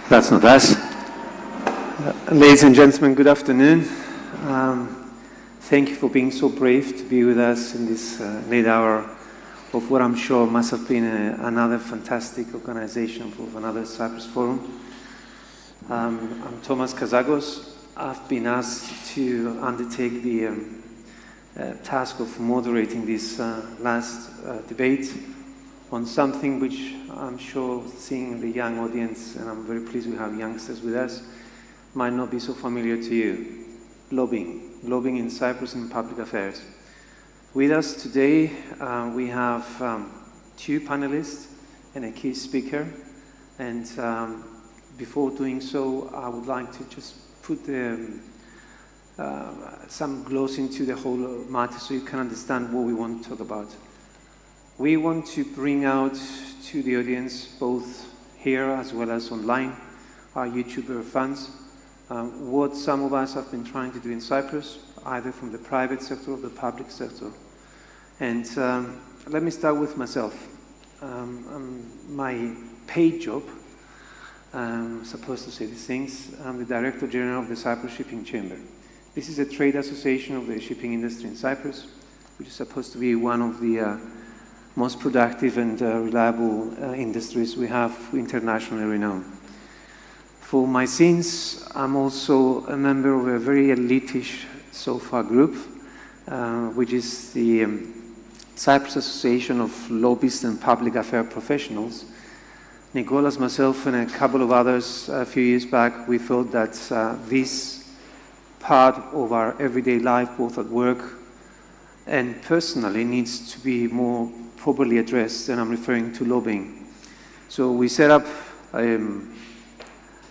That's not us. Ladies and gentlemen, good afternoon. Thank you for being so brave to be with us in this late hour of what I'm sure must have been another fantastic organization of another Cyprus Forum. I'm Thomas Kazakos. I've been asked to undertake the task of moderating this last debate on something which I'm sure, seeing the young audience, and I'm very pleased we have youngsters with us, might not be so familiar to you. Lobbying in Cyprus in public affairs. With us today, we have two panelists and a key speaker. And before doing so, I would like to just put some gloss into the whole matter so you can understand what we want to talk about. We want to bring out to the audience, both here as well as online, our YouTuber fans, what some of us have been trying to do in Cyprus, either from the private sector or the public sector. And let me start with myself. My paid job, I'm supposed to say these things, I'm the Director General of the Cyprus Shipping Chamber. This is a trade association of the shipping industry in Cyprus, which is supposed to be one of the most productive and reliable industries we have, internationally renowned. For my sins, I'm also a member of a very elitish so far group, which is the Cyprus Association of Lobbyists and Public Affairs Professionals. Nicolas, myself, and a couple of others a few years back, we thought that this part of our everyday life, both at work and personally, needs to be more properly addressed, and I'm referring to lobbying. So we set up a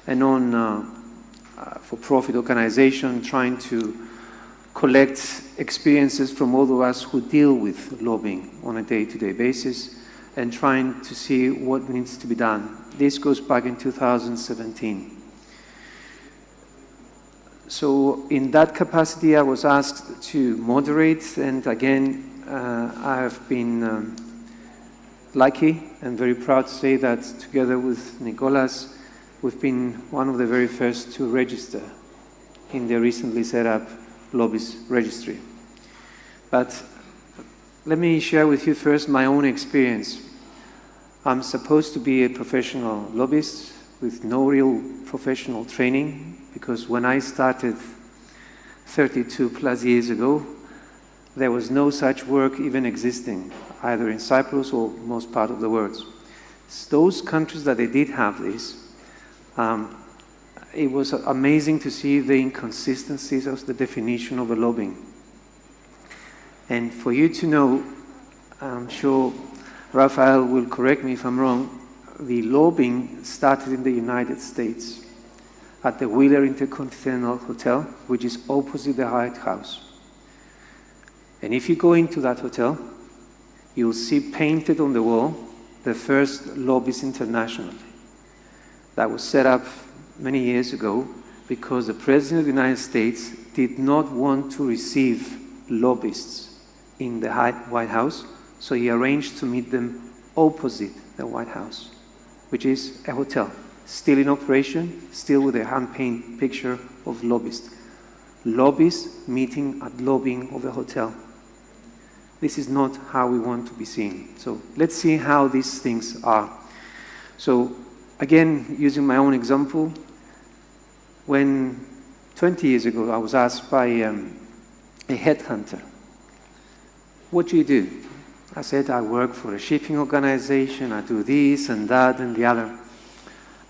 non-for-profit organization trying to collect experiences from all of us who deal with lobbying on a day-to-day basis and trying to see what needs to be done. This goes back in 2017. So in that capacity, I was asked to moderate, and again, I have been lucky and very proud to say that together with Nicolas, we've been one of the very first to register in the recently set up lobbyist registry. But let me share with you first my own experience. I'm supposed to be a professional lobbyist with no real professional training, because when I started 32 plus years ago, there was no such work even existing, either in Cyprus or most part of the world. Those countries that they did have this, it was amazing to see the inconsistencies of the definition of a lobbying. And for you to know, I'm sure Raphael will correct me if I'm wrong, the lobbying started in the United States at the Wheeler Intercontinental Hotel, which is opposite the White House. And if you go into that hotel, you'll see painted on the wall the first Lobbies International. That was set up many years ago because the President of the United States did not want to receive lobbyists in the White House, so he arranged to meet them opposite the White House, which is a hotel, still in operation, still with a hand-painted picture of lobbyists. Lobbyists meeting at lobbying of a hotel. This is not how we want to be seen. So let's see how these things are. So again, using my own example, when 20 years ago I was asked by a headhunter, what do you do? I said, I work for a shipping organization, I do this and that and the other.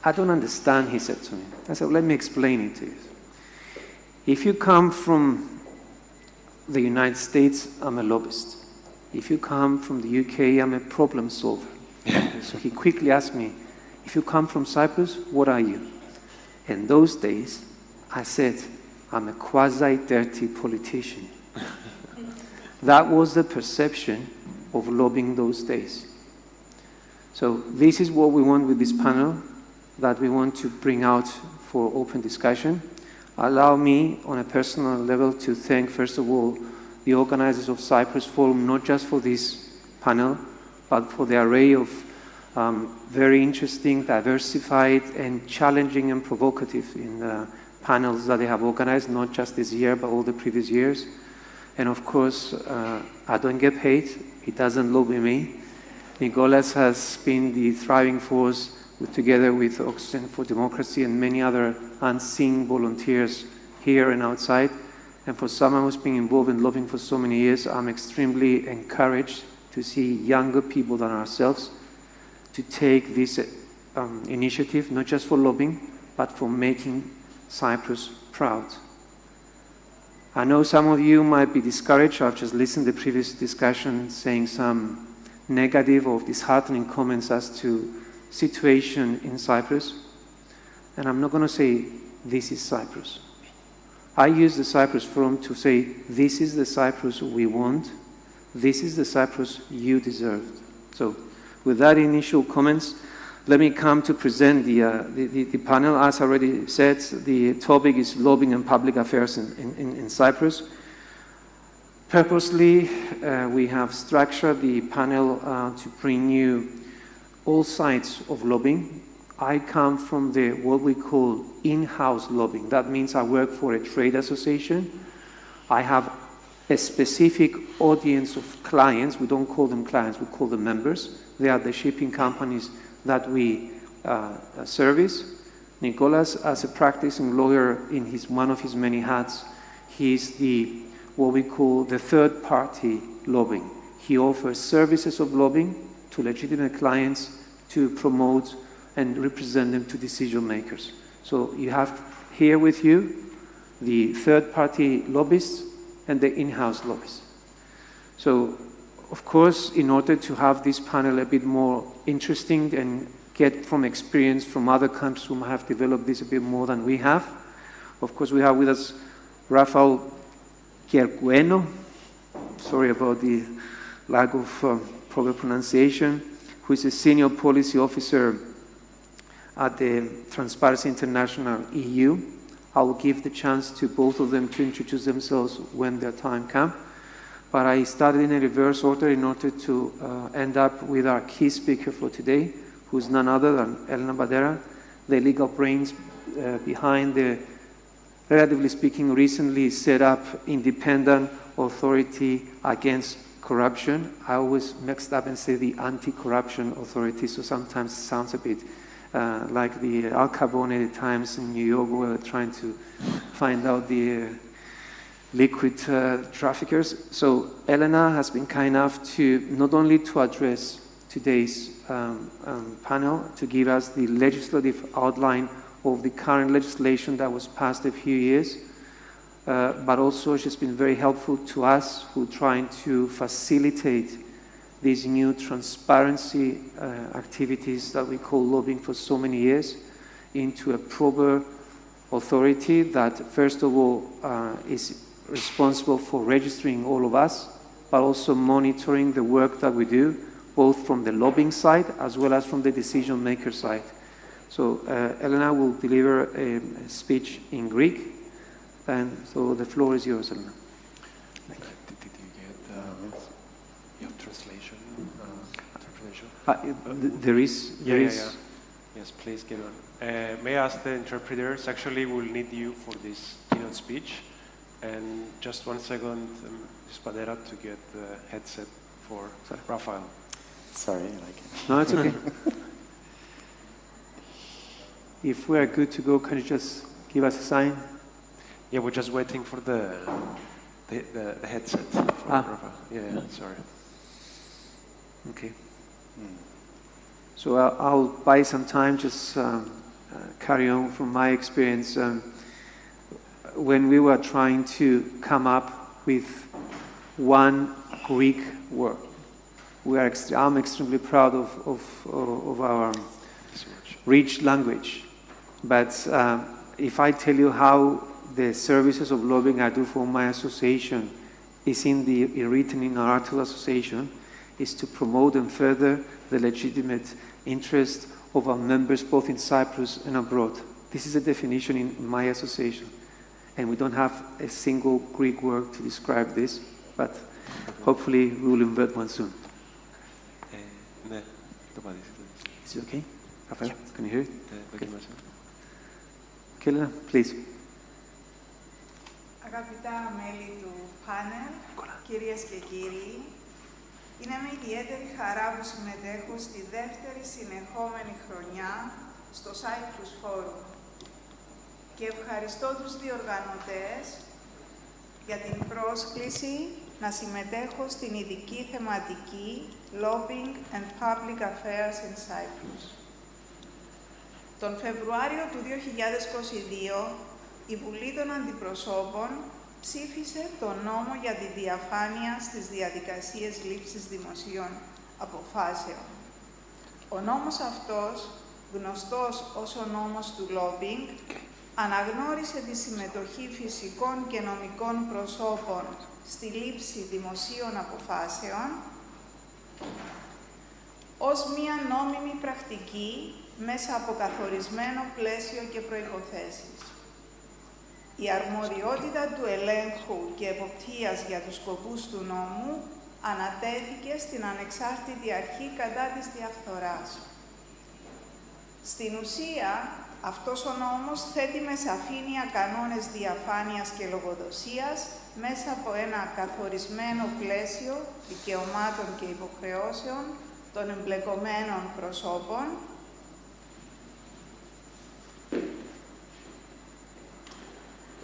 I don't understand, he said to me. I said, well, let me explain it to you. If you come from the United States, I'm a lobbyist. If you come from the UK, I'm a problem solver. So he quickly asked me, if you come from Cyprus, what are you? In those days, I said, I'm a quasi-dirty politician. That was the perception of lobbying those days. So this is what we want with this panel, that we want to bring out for open discussion. Allow me, on a personal level, to thank, first of all, the organizers of Cyprus Forum, not just for this panel, but for the array of Very interesting, diversified, and challenging and provocative in the panels that they have organized, not just this year, but all the previous years. And of course, I don't get paid. He doesn't lobby me. Nicolas has been the thriving force together with Oxygen for Democracy and many other unseen volunteers here and outside. And for someone who's been involved in lobbying for so many years, I'm extremely encouraged to see younger people than ourselves to take this initiative, not just for lobbying, but for making Cyprus proud. I know some of you might be discouraged. I've just listened to the previous discussion saying some negative or disheartening comments as to situation in Cyprus. And I'm not going to say, this is Cyprus. I use the Cyprus Forum to say, this is the Cyprus we want. This is the Cyprus you deserved. So with that initial comments, let me come to present the panel. As I already said, the topic is lobbying and public affairs in Cyprus. Purposely, we have structured the panel to bring you all sides of lobbying. I come from what we call in-house lobbying. That means I work for a trade association. I have a specific audience of clients. We don't call them clients, we call them members. They are the shipping companies that we service. Nicolas, as a practicing lawyer in one of his many hats, he's what we call the third-party lobbying. He offers services of lobbying to legitimate clients to promote and represent them to decision makers. So you have here with you the third-party lobbyists and the in-house lobbyists. So, of course, in order to have this panel a bit more interesting and get from experience from other countries who have developed this a bit more than we have, of course, we have with us Raphael Kergueno, sorry about the lack of proper pronunciation, who is a senior policy officer at the Transparency International EU. I will give the chance to both of them to introduce themselves when their time comes. But I started in a reverse order in order to end up with our key speaker for today, who is none other than Elena, the legal brains behind the, relatively speaking, recently set up independent authority against corruption. I always mixed up and say the anti-corruption authority, so sometimes it sounds a bit like the Al Capone times in New York, where they're trying to find out the liquid traffickers. So Elena has been kind enough to not only to address today's panel, to give us the legislative outline of the current legislation that was passed a few years, but also she's been very helpful to us who are trying to facilitate these new transparency activities that we call lobbying for so many years into a proper authority that, first of all, is responsible for registering all of us, but also monitoring the work that we do, both from the lobbying side as well as from the decision maker side. So Elena will deliver a speech in Greek, and so the floor is yours, Elena. Did you get you have translation? There is. Yes, please get on. May I ask the interpreters? Actually, we'll need you for this keynote speech. And just 1 second, Ms. Patera, to get the headset for Raphael. Sorry, I like it. No, it's okay. If we're good to go, can you just give us a sign? Yeah, we're just waiting for the headset for Raphael. Yeah, sorry. Okay. So I'll buy some time, just carry on from my experience. When we were trying to come up with one Greek word, I'm extremely proud of our rich language. But if I tell you how the services of lobbying I do for my association is written in our Article Association, is to promote and further the legitimate interest of our members both in Cyprus and abroad. This is a definition in my association. And we don't have a single Greek word to describe this, but hopefully we will invent one soon. Is it okay? Raphael, Yeah. can you hear it? Okay. Okay, Elena, please. Αγαπητά μέλη του πάνελ, κυρίες και κύριοι, είναι με ιδιαίτερη χαρά που συμμετέχω στη δεύτερη συνεχόμενη χρονιά στο Cyprus Forum και ευχαριστώ τους διοργανωτές για την πρόσκληση να συμμετέχω στην ειδική θεματική Lobbying and Public Affairs in Cyprus. Τον Φεβρουάριο του 2022, η Βουλή των Αντιπροσώπων ψήφισε τον νόμο για τη διαφάνεια στις διαδικασίες λήψης δημοσίων αποφάσεων. Ο νόμος αυτός, γνωστός ως ο νόμος του lobbying, αναγνώρισε τη συμμετοχή φυσικών και νομικών προσώπων στη λήψη δημοσίων αποφάσεων ως μία νόμιμη πρακτική μέσα από καθορισμένο πλαίσιο και προϋποθέσεις. Η αρμοδιότητα του ελέγχου και εποπτείας για τους σκοπούς του νόμου ανατέθηκε στην ανεξάρτητη αρχή κατά της διαφθοράς. Στην ουσία, αυτός ο νόμος θέτει με σαφήνεια κανόνες διαφάνειας και λογοδοσίας μέσα από ένα καθορισμένο πλαίσιο δικαιωμάτων και υποχρεώσεων των εμπλεκομένων προσώπων,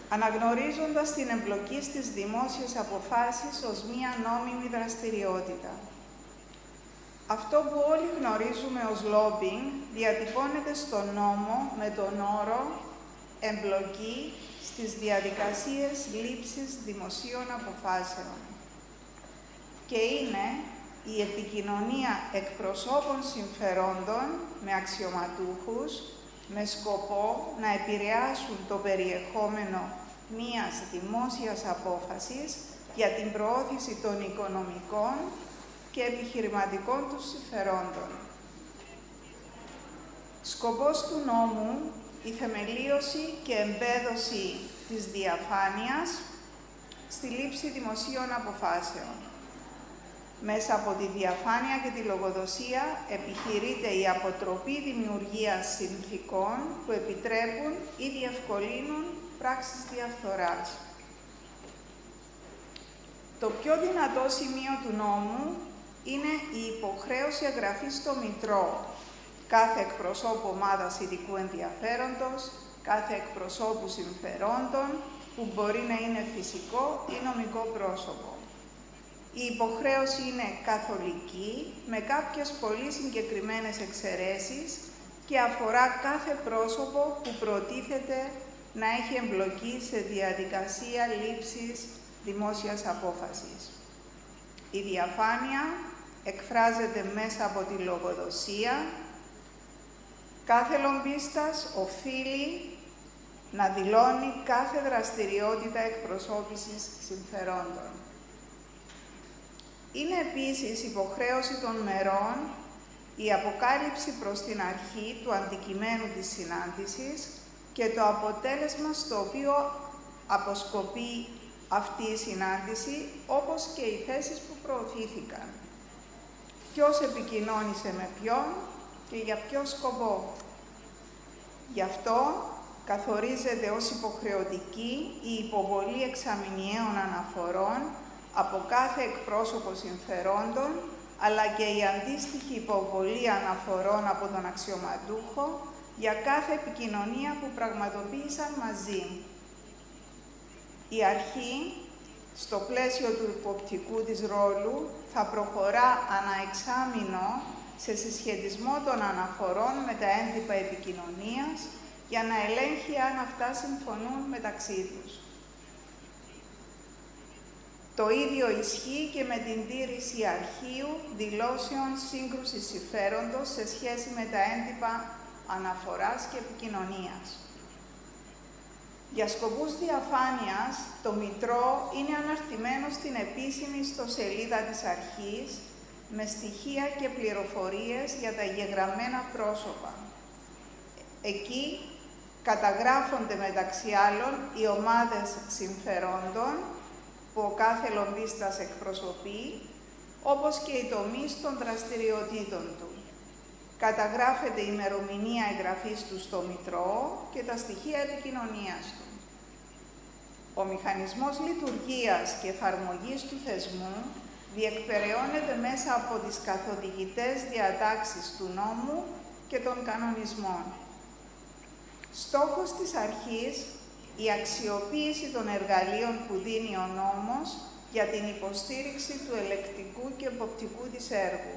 αναγνωρίζοντας την εμπλοκή στις δημόσιες αποφάσεις ως μία νόμιμη δραστηριότητα. Αυτό που όλοι γνωρίζουμε ως lobbying διατυπώνεται στον νόμο με τον όρο «εμπλοκή στις διαδικασίες λήψης δημοσίων αποφάσεων» και είναι η επικοινωνία εκπροσώπων συμφερόντων με αξιωματούχους με σκοπό να επηρεάσουν το περιεχόμενο μίας δημόσιας απόφασης για την προώθηση των οικονομικών και επιχειρηματικών τους συμφερόντων. Σκοπός του νόμου, η θεμελίωση και εμπέδωση της διαφάνειας στη λήψη δημοσίων αποφάσεων. Μέσα από τη διαφάνεια και τη λογοδοσία επιχειρείται η αποτροπή δημιουργίας συνθηκών που επιτρέπουν ή διευκολύνουν πράξεις διαφθοράς. Το πιο δυνατό σημείο του νόμου είναι η υποχρέωση εγγραφής στο Μητρό κάθε εκπροσώπου ομάδας ειδικού ενδιαφέροντος, κάθε εκπροσώπου συμφερόντων, που μπορεί να είναι φυσικό ή νομικό πρόσωπο. Η υποχρέωση είναι καθολική, με κάποιες πολύ συγκεκριμένες εξαιρέσεις και αφορά κάθε πρόσωπο που προτίθεται να έχει εμπλοκή σε διαδικασία λήψης δημόσιας απόφασης. Η διαφάνεια εκφράζεται μέσα από τη λογοδοσία. Κάθε λομπίστας οφείλει να δηλώνει κάθε δραστηριότητα εκπροσώπησης συμφερόντων. Είναι επίσης υποχρέωση των μερών η αποκάλυψη προς την αρχή του αντικειμένου της συνάντησης και το αποτέλεσμα στο οποίο αποσκοπεί αυτή η συνάντηση, όπως και οι θέσεις που προωθήθηκαν. Ποιος επικοινώνησε με ποιον και για ποιο σκοπό. Γι' αυτό καθορίζεται ως υποχρεωτική η υποβολή εξαμηνιαίων αναφορών από κάθε εκπρόσωπο συμφερόντων, αλλά και η αντίστοιχη υποβολή αναφορών από τον αξιωματούχο για κάθε επικοινωνία που πραγματοποίησαν μαζί. Η αρχή, στο πλαίσιο του υποπτικού της ρόλου, θα προχωρά ανά εξάμηνο σε συσχετισμό των αναφορών με τα έντυπα επικοινωνίας για να ελέγχει αν αυτά συμφωνούν μεταξύ τους. Το ίδιο ισχύει και με την τήρηση αρχείου δηλώσεων σύγκρουσης συμφέροντος σε σχέση με τα έντυπα αναφοράς και επικοινωνίας. Για σκοπούς διαφάνειας, το Μητρό είναι αναρτημένο στην επίσημη ιστοσελίδα της αρχής με στοιχεία και πληροφορίες για τα εγγεγραμμένα πρόσωπα. Εκεί καταγράφονται μεταξύ άλλων οι ομάδες συμφερόντων που ο κάθε λομπίστας εκπροσωπεί, όπως και οι τομείς των δραστηριοτήτων του. Καταγράφεται η ημερομηνία εγγραφής του στο Μητρό και τα στοιχεία επικοινωνίας του. Ο μηχανισμός λειτουργίας και εφαρμογής του θεσμού διεκπεραιώνεται μέσα από τις καθοδηγητές διατάξεις του νόμου και των κανονισμών. Στόχος της αρχής, η αξιοποίηση των εργαλείων που δίνει ο νόμος για την υποστήριξη του ελεκτικού και εποπτικού της έργου.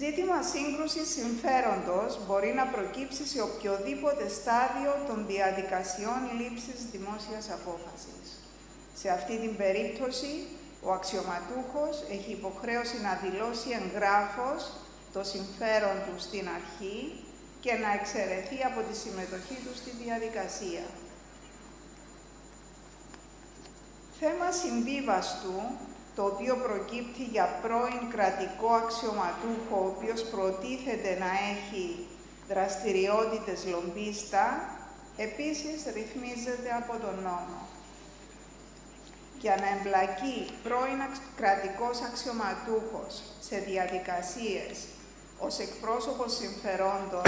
Ζήτημα σύγκρουσης συμφέροντος μπορεί να προκύψει σε οποιοδήποτε στάδιο των διαδικασιών λήψης δημόσιας απόφασης. Σε αυτή την περίπτωση, ο αξιωματούχος έχει υποχρέωση να δηλώσει εγγράφος το συμφέρον του στην αρχή και να εξαιρεθεί από τη συμμετοχή του στη διαδικασία. Θέμα συμβίβαστου, το οποίο προκύπτει για πρώην κρατικό αξιωματούχο, ο οποίος προτίθεται να έχει δραστηριότητες λομπίστα, επίσης ρυθμίζεται από τον νόμο. Για να εμπλακεί πρώην κρατικός αξιωματούχος σε διαδικασίες ως εκπρόσωπος συμφερόντων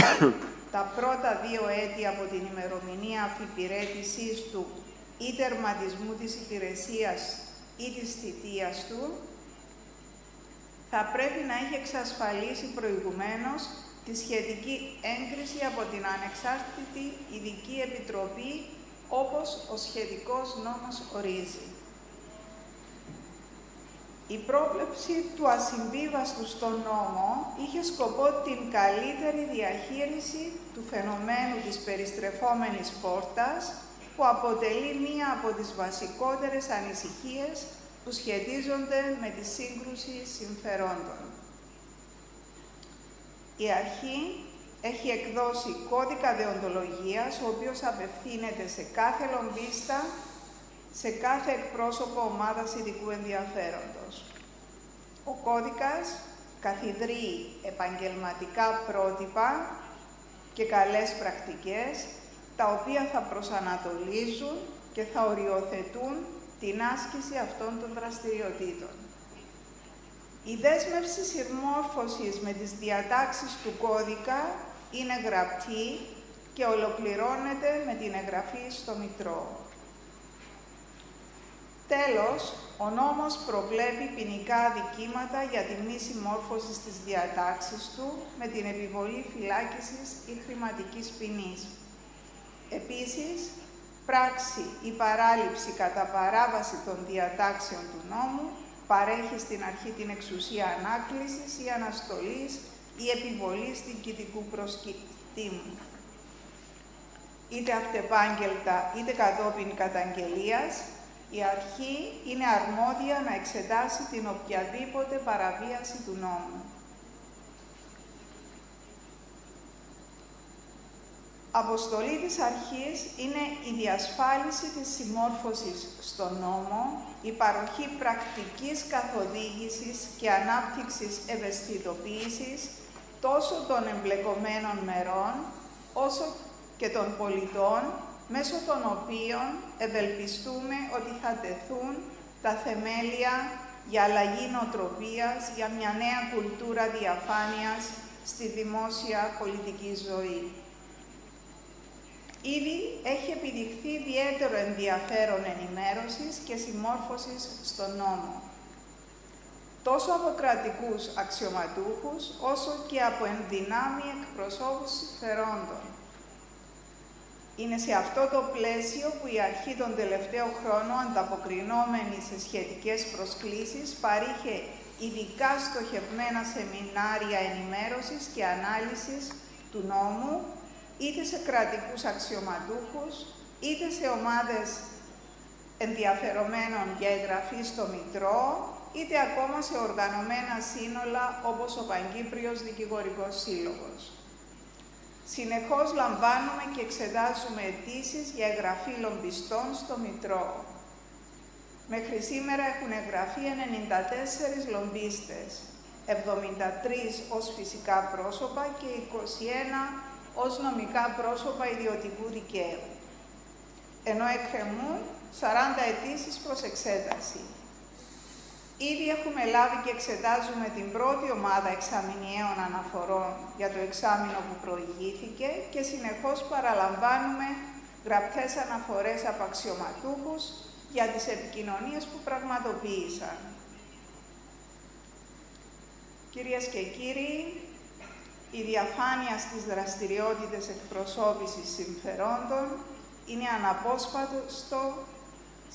τα πρώτα 2 έτη από την ημερομηνία αφιπηρέτησής του ή τερματισμού της υπηρεσίας ή της θητείας του, θα πρέπει να έχει εξασφαλίσει προηγουμένως τη σχετική έγκριση από την Ανεξάρτητη Ειδική Επιτροπή, όπως ο σχετικός νόμος ορίζει. Η πρόβλεψη του ασυμβίβαστου στον νόμο είχε σκοπό την καλύτερη διαχείριση του φαινομένου της περιστρεφόμενης πόρτας, που αποτελεί μία από τις βασικότερες ανησυχίες που σχετίζονται με τη σύγκρουση συμφερόντων. Η αρχή έχει εκδώσει κώδικα δεοντολογίας, ο οποίος απευθύνεται σε κάθε λομπίστα, σε κάθε εκπρόσωπο ομάδας ειδικού ενδιαφέροντος. Ο κώδικας καθιδρύει επαγγελματικά πρότυπα και καλές πρακτικές, τα οποία θα προσανατολίζουν και θα οριοθετούν την άσκηση αυτών των δραστηριοτήτων. Η δέσμευση συμμόρφωσης με τις διατάξεις του κώδικα είναι γραπτή και ολοκληρώνεται με την εγγραφή στο Μητρό. Τέλος, ο νόμος προβλέπει ποινικά αδικήματα για τη μη συμμόρφωση στις διατάξεις του με την επιβολή φυλάκισης ή χρηματικής ποινής. Επίσης, πράξη ή παράληψη κατά παράβαση των διατάξεων του νόμου παρέχει στην αρχή την εξουσία ανάκλησης ή αναστολής ή επιβολής διοικητικού προσκυτήμου. Είτε αυτεπάγγελτα είτε κατόπιν καταγγελίας, η αρχή είναι αρμόδια να εξετάσει την οποιαδήποτε παραβίαση του νόμου. Αποστολή της αρχής είναι η διασφάλιση της συμμόρφωσης στον νόμο, η παροχή πρακτικής καθοδήγησης και ανάπτυξης ευαισθητοποίησης τόσο των εμπλεκομένων μερών, όσο και των πολιτών, μέσω των οποίων ευελπιστούμε ότι θα τεθούν τα θεμέλια για αλλαγή νοοτροπίας, για μια νέα κουλτούρα διαφάνειας στη δημόσια πολιτική ζωή. Ήδη έχει επιδειχθεί ιδιαίτερο ενδιαφέρον ενημέρωσης και συμμόρφωσης στον νόμο, τόσο από κρατικούς αξιωματούχους, όσο και από ενδυνάμει εκπροσώπους συμφερόντων. Είναι σε αυτό το πλαίσιο που η αρχή τον τελευταίο χρόνο, ανταποκρινόμενη σε σχετικές προσκλήσεις, παρήχε ειδικά στοχευμένα σεμινάρια ενημέρωσης και ανάλυσης του νόμου, είτε σε κρατικούς αξιωματούχους, είτε σε ομάδες ενδιαφερομένων για εγγραφή στο Μητρό, είτε ακόμα σε οργανωμένα σύνολα όπως ο Παγκύπριος Δικηγορικός Σύλλογος. Συνεχώς λαμβάνουμε και εξετάζουμε αιτήσεις για εγγραφή λομπιστών στο Μητρό. Μέχρι σήμερα έχουν εγγραφεί 94 λομπίστες, 73 ως φυσικά πρόσωπα και 21 ως νομικά πρόσωπα ιδιωτικού δικαίου, ενώ εκκρεμούν 40 αιτήσεις προς εξέταση. Ήδη έχουμε λάβει και εξετάζουμε την πρώτη ομάδα εξαμηνιαίων αναφορών για το εξάμηνο που προηγήθηκε και συνεχώς παραλαμβάνουμε γραπτές αναφορές από αξιωματούχους για τις επικοινωνίες που πραγματοποίησαν. Κυρίες και κύριοι, η διαφάνεια στις δραστηριότητες εκπροσώπησης συμφερόντων είναι αναπόσπαστο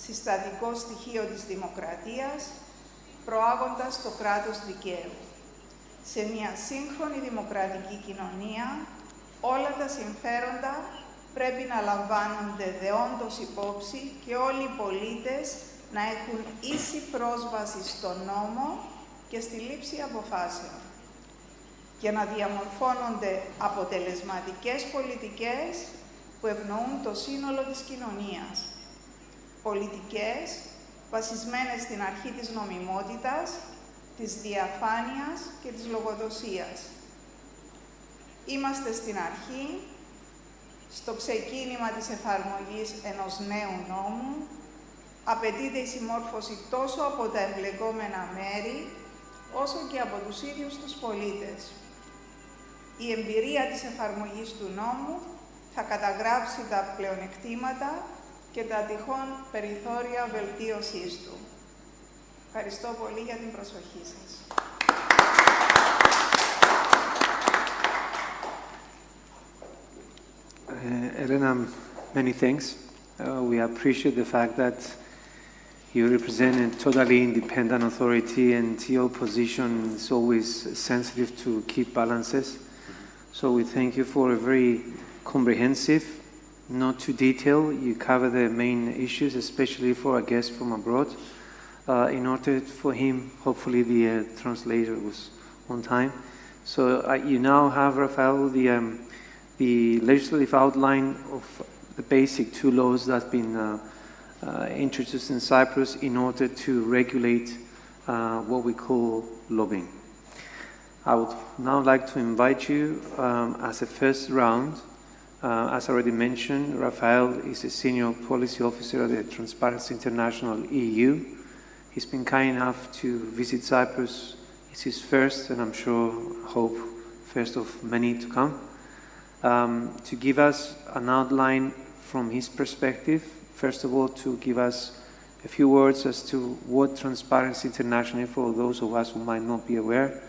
συστατικό στοιχείο της δημοκρατίας, προάγοντας το κράτος δικαίου. Σε μια σύγχρονη δημοκρατική κοινωνία, όλα τα συμφέροντα πρέπει να λαμβάνονται δεόντως υπόψη και όλοι οι πολίτες να έχουν ίση πρόσβαση στον νόμο και στη λήψη αποφάσεων και να διαμορφώνονται αποτελεσματικές πολιτικές που ευνοούν το σύνολο της κοινωνίας. Πολιτικές βασισμένες στην αρχή της νομιμότητας, της διαφάνειας και της λογοδοσίας. Είμαστε στην αρχή, στο ξεκίνημα της εφαρμογής ενός νέου νόμου, απαιτείται η συμμόρφωση τόσο από τα εμπλεκόμενα μέρη, όσο και από τους ίδιους τους πολίτες. Η εμπειρία της εφαρμογής του νόμου θα καταγράψει τα πλεονεκτήματα και τα τυχόν περιθώρια βελτίωσής του. Ευχαριστώ πολύ για την προσοχή σας. Elena, many thanks. We appreciate the fact that you represent a totally independent authority and your position is always sensitive to keep balances. So we thank you for a very comprehensive, not too detailed. You cover the main issues, especially for a guest from abroad. In order for him, hopefully the translator was on time. So you now have, Raphael, the legislative outline of the basic two laws that have been introduced in Cyprus in order to regulate what we call lobbying. I would now like to invite you as a first round. As already mentioned, Raphael is a senior policy officer at the Transparency International EU. He's been kind enough to visit Cyprus. It's his first, and I'm sure, hope, first of many to come, to give us an outline from his perspective. First of all, to give us a few words as to what Transparency International, for those of us who might not be aware,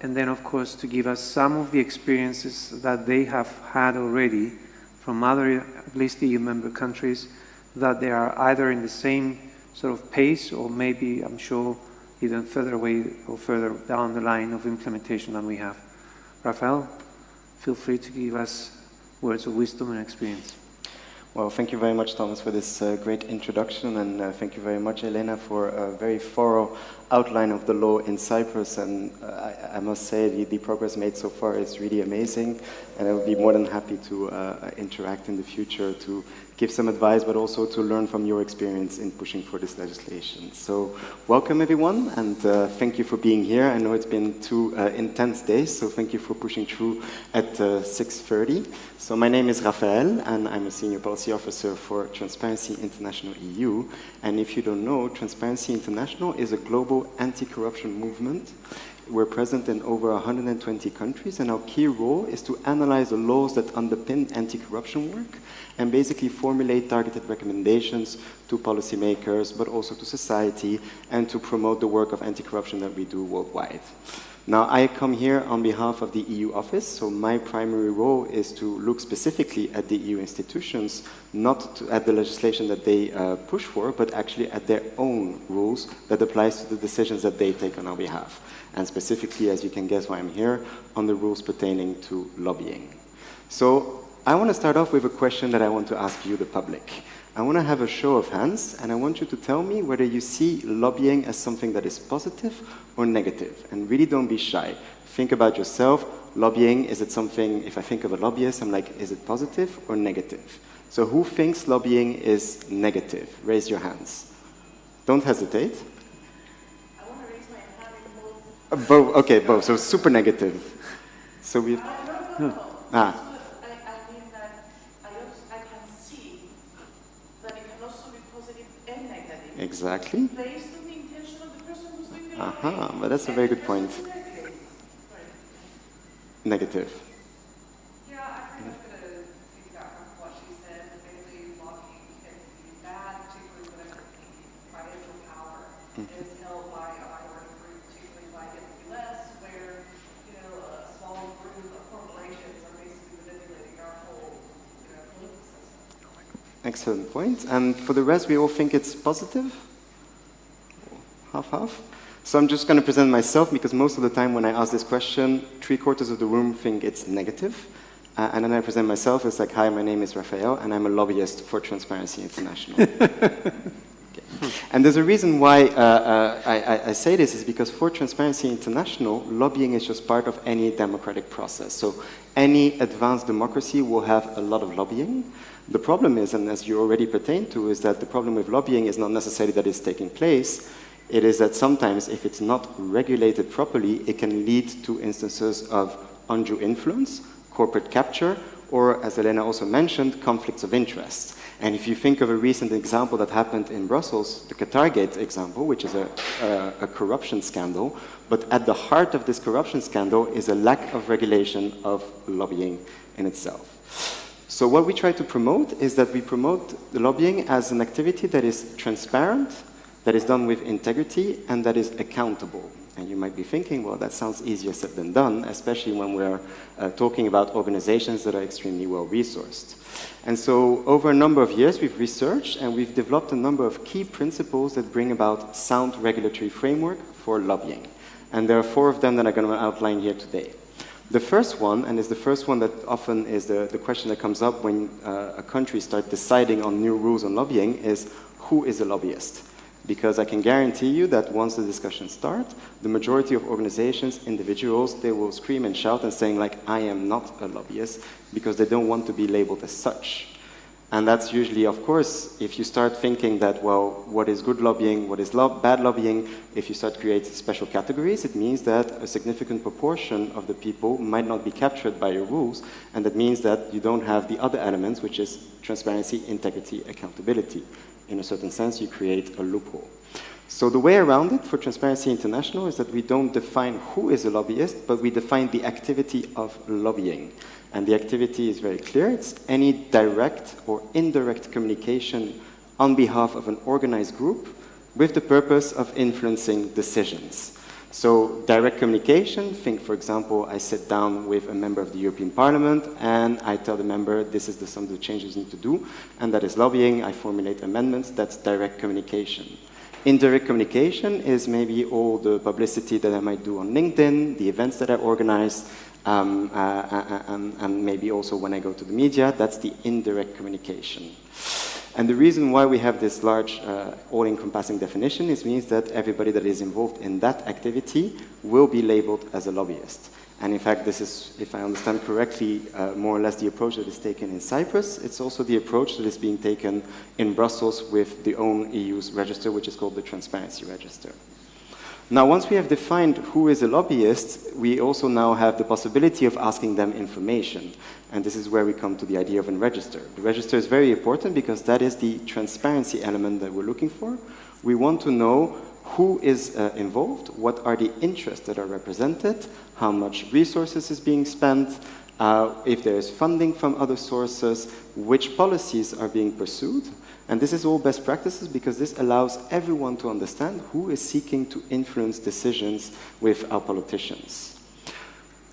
and then, of course, to give us some of the experiences that they have had already from other, at least EU member countries, that they are either in the same sort of pace or maybe, I'm sure, even further away or further down the line of implementation than we have. Raphael, feel free to give us words of wisdom and experience. Well, thank you very much, Thomas, for this great introduction, and thank you very much, Elena, for a very thorough outline of the law in Cyprus. And I must say the progress made so far is really amazing, and I will be more than happy to interact in the future to give some advice, but also to learn from your experience in pushing for this legislation. So welcome, everyone, and thank you for being here. I know it's been 2 intense days, so thank you for pushing through at 6:30. So my name is Raphael, and I'm a senior policy officer for Transparency International EU. And if you don't know, Transparency International is a global anti-corruption movement. We're present in over 120 countries, and our key role is to analyze the laws that underpin anti-corruption work and basically formulate targeted recommendations to policymakers, but also to society, and to promote the work of anti-corruption that we do worldwide. Now, I come here on behalf of the EU office, so my primary role is to look specifically at the EU institutions, not at the legislation that they push for, but actually at their own rules that applies to the decisions that they take on our behalf. And specifically, as you can guess why I'm here, on the rules pertaining to lobbying. So I want to start off with a question that I want to ask you, the public. I want to have a show of hands, and I want you to tell me whether you see lobbying as something that is positive or negative. And really don't be shy. Think about yourself. Lobbying, is it something, if I think of a lobbyist, I'm like, is it positive or negative? So who thinks lobbying is negative? Raise your hands. Don't hesitate. I want to raise my hand in both. Both, okay, both, so super negative. So we. No. Ah. Exactly. Exactly. Based on the intention of But that's a very good point. Negative. Yeah, I'm pretty much going to piggyback on what she said. That basically, lobbying can be bad, particularly whenever financial power is held by a minority group, particularly like in the U.S., where a small group of corporations are basically manipulating our whole political system. Excellent point. And for the rest, we all think it's positive? Half-half? So I'm just going to present myself, because most of the time when I ask this question, 3/4 of the room think it's negative. And then I present myself as like, hi, my name is Raphael, and I'm a lobbyist for Transparency International. Okay. And there's a reason why I say this is because for Transparency International, lobbying is just part of any democratic process. So any advanced democracy will have a lot of lobbying. The problem is, and as you already pertain to, is that the problem with lobbying is not necessarily that it's taking place. It is that sometimes, if it's not regulated properly, it can lead to instances of undue influence, corporate capture, or, as Elena also mentioned, conflicts of interest. And if you think of a recent example that happened in Brussels, the Qatargate example, which is a corruption scandal, but at the heart of this corruption scandal is a lack of regulation of lobbying in itself. So what we try to promote is that we promote the lobbying as an activity that is transparent, that is done with integrity, and that is accountable. And you might be thinking, well, that sounds easier said than done, especially when we're talking about organizations that are extremely well-resourced. And so over a number of years, we've researched and we've developed a number of key principles that bring about sound regulatory framework for lobbying. And there are 4 of them that I'm going to outline here today. The first one, and is the first one that often is the question that comes up when a country starts deciding on new rules on lobbying, is who is a lobbyist? Because I can guarantee you that once the discussion starts, the majority of organizations, individuals, they will scream and shout and saying like, I am not a lobbyist, because they don't want to be labeled as such. And that's usually, of course, if you start thinking that, well, what is good lobbying, what is bad lobbying, if you start creating special categories, it means that a significant proportion of the people might not be captured by your rules, and that means that you don't have the other elements, which is transparency, integrity, accountability. In a certain sense, you create a loophole. So the way around it for Transparency International is that we don't define who is a lobbyist, but we define the activity of lobbying. And the activity is very clear. It's any direct or indirect communication on behalf of an organized group with the purpose of influencing decisions. So direct communication, think, for example, I sit down with a member of the European Parliament and I tell the member this is some of the changes you need to do, and that is lobbying. I formulate amendments. That's direct communication. Indirect communication is maybe all the publicity that I might do on LinkedIn, the events that I organize, and maybe also when I go to the media. That's the indirect communication. And the reason why we have this large, all-encompassing definition means that everybody that is involved in that activity will be labeled as a lobbyist. And in fact, this is, if I understand correctly, more or less the approach that is taken in Cyprus. It's also the approach that is being taken in Brussels with the own EU's register, which is called the Transparency Register. Now, once we have defined who is a lobbyist, we also now have the possibility of asking them information. And this is where we come to the idea of a register. The register is very important because that is the transparency element that we're looking for. We want to know who is involved, what are the interests that are represented, how much resources is being spent, if there is funding from other sources, which policies are being pursued. And this is all best practices because this allows everyone to understand who is seeking to influence decisions with our politicians.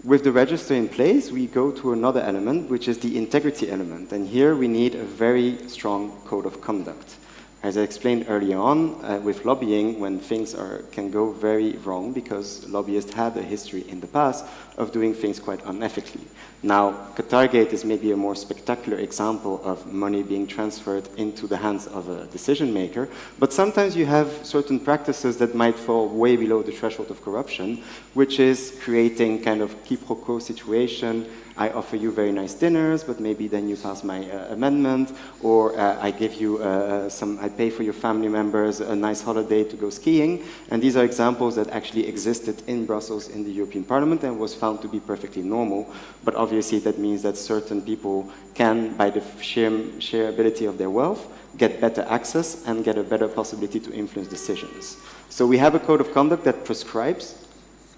With the register in place, we go to another element, which is the integrity element. And here we need a very strong code of conduct. As I explained earlier on, with lobbying, when things can go very wrong, because lobbyists had a history in the past of doing things quite unethically. Now, Qatargate is maybe a more spectacular example of money being transferred into the hands of a decision maker, but sometimes you have certain practices that might fall way below the threshold of corruption, which is creating kind of quiproquo situation. I offer you very nice dinners, but maybe then you pass my amendment, or I give you I pay for your family members a nice holiday to go skiing. And these are examples that actually existed in Brussels in the European Parliament and was found to be perfectly normal. But obviously that means that certain people can, by the sheer ability of their wealth, get better access and get a better possibility to influence decisions. So we have a code of conduct that prescribes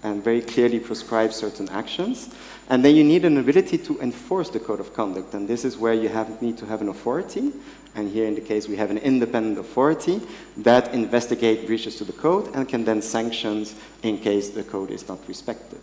and very clearly prescribes certain actions. And then you need an ability to enforce the code of conduct. And this is where you need to have an authority. And here in the case, we have an independent authority that investigate breaches to the code and can then sanction in case the code is not respected.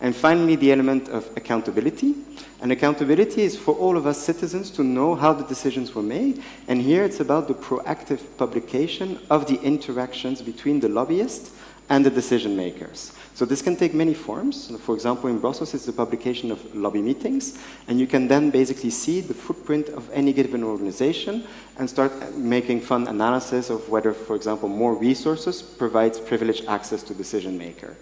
And finally, the element of accountability. And accountability is for all of us citizens to know how the decisions were made. And here it's about the proactive publication of the interactions between the lobbyists and the decision makers. So this can take many forms. For example, in Brussels, it's the publication of lobby meetings, and you can then basically see the footprint of any given organization and start making fun analysis of whether, for example, more resources provides privileged access to decision maker.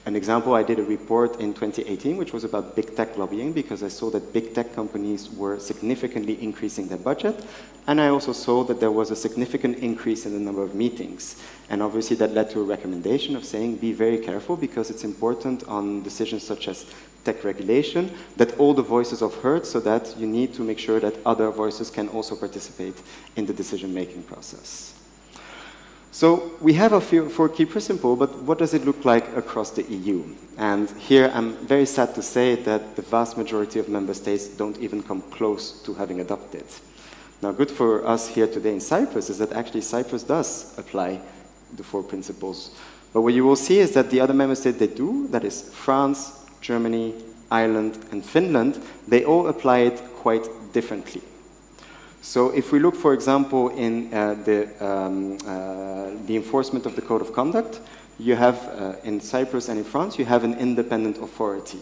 An example, I did a report in 2018, which was about big tech lobbying, because I saw that big tech companies were significantly increasing their budget, and I also saw that there was a significant increase in the number of meetings. And obviously that led to a recommendation of saying, be very careful, because it's important on decisions such as tech regulation, that all the voices are heard, so that you need to make sure that other voices can also participate in the decision-making process. So we have a four key principles, but what does it look like across the EU? And here I'm very sad to say that the vast majority of member states don't even come close to having adopted. Now, good for us here today in Cyprus is that actually Cyprus does apply the four principles. But what you will see is that the other member states that do, that is France, Germany, Ireland, and Finland, they all apply it quite differently. So if we look, for example, in the enforcement of the code of conduct, you have, in Cyprus and in France, you have an independent authority.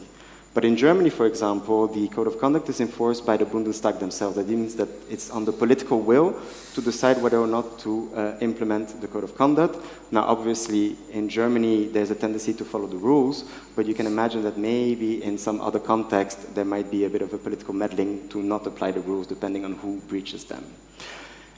But in Germany, for example, the code of conduct is enforced by the Bundestag themselves. That means that it's on the political will to decide whether or not to implement the code of conduct. Now, obviously, in Germany, there's a tendency to follow the rules, but you can imagine that maybe in some other context, there might be a bit of a political meddling to not apply the rules, depending on who breaches them.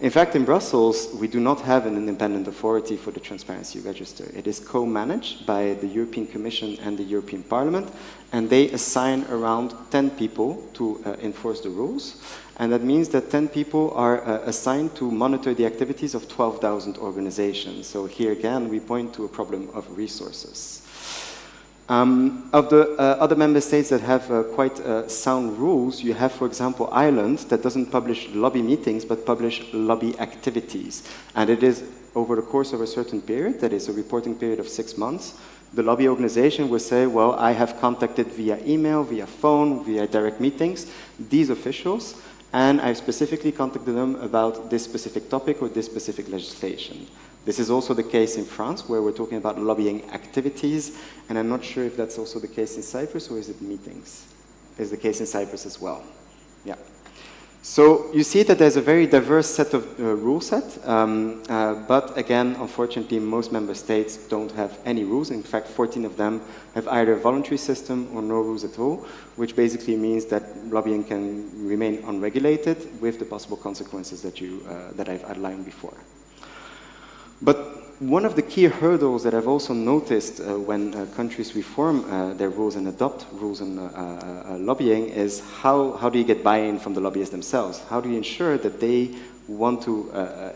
In fact, in Brussels, we do not have an independent authority for the Transparency Register. It is co-managed by the European Commission and the European Parliament, and they assign around 10 people to enforce the rules. And that means that 10 people are assigned to monitor the activities of 12,000 organizations. So here again, we point to a problem of resources. Of the other member states that have quite sound rules, you have, for example, Ireland, that doesn't publish lobby meetings, but publish lobby activities. And it is over the course of a certain period, that is a reporting period of 6 months, the lobby organization will say, well, I have contacted via email, via phone, via direct meetings, these officials, and I've specifically contacted them about this specific topic or this specific legislation. This is also the case in France, where we're talking about lobbying activities, and I'm not sure if that's also the case in Cyprus, or is it meetings? It's the case in Cyprus as well. Yeah. So you see that there's a very diverse set of rule set, but again, unfortunately, most member states don't have any rules. In fact, 14 of them have either a voluntary system or no rules at all, which basically means that lobbying can remain unregulated with the possible consequences that I've outlined before. But one of the key hurdles that I've also noticed when countries reform their rules and adopt rules on lobbying is how do you get buy-in from the lobbyists themselves? How do you ensure that they want to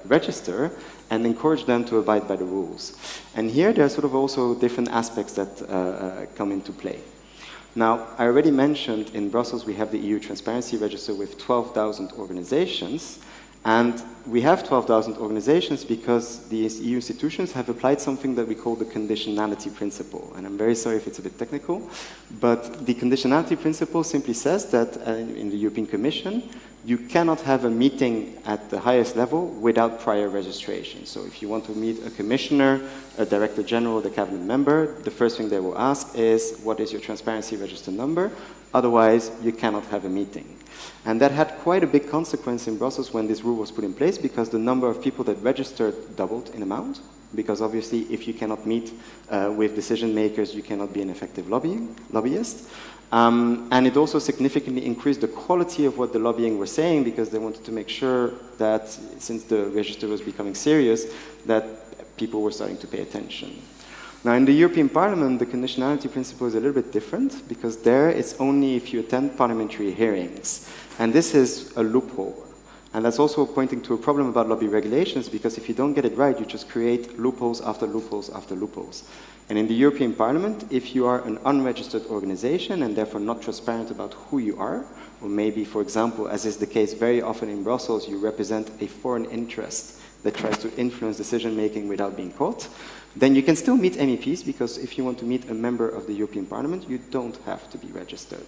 register and encourage them to abide by the rules? And here there are sort of also different aspects that come into play. Now, I already mentioned in Brussels we have the EU Transparency Register with 12,000 organizations. And we have 12,000 organizations because these EU institutions have applied something that we call the conditionality principle. And I'm very sorry if it's a bit technical, but the conditionality principle simply says that in the European Commission, you cannot have a meeting at the highest level without prior registration. So if you want to meet a commissioner, a director general, the cabinet member, the first thing they will ask is, what is your transparency register number? Otherwise, you cannot have a meeting. And that had quite a big consequence in Brussels when this rule was put in place, because the number of people that registered doubled in amount. Because obviously, if you cannot meet with decision makers, you cannot be an effective lobbyist. And it also significantly increased the quality of what the lobbying were saying, because they wanted to make sure that, since the register was becoming serious, that people were starting to pay attention. Now, in the European Parliament, the conditionality principle is a little bit different, because there it's only if you attend parliamentary hearings. And this is a loophole. And that's also pointing to a problem about lobby regulations, because if you don't get it right, you just create loopholes after loopholes after loopholes. And in the European Parliament, if you are an unregistered organization and therefore not transparent about who you are, or maybe, for example, as is the case very often in Brussels, you represent a foreign interest that tries to influence decision-making without being caught, then you can still meet MEPs, because if you want to meet a member of the European Parliament, you don't have to be registered.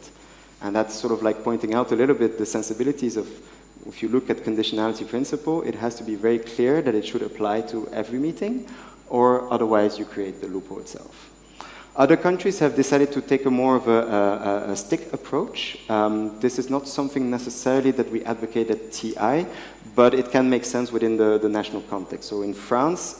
And that's sort of like pointing out a little bit the sensibilities of, if you look at conditionality principle, it has to be very clear that it should apply to every meeting, or otherwise you create the loophole itself. Other countries have decided to take a more of a stick approach. This is not something necessarily that we advocate at TI, but it can make sense within the national context. So in France,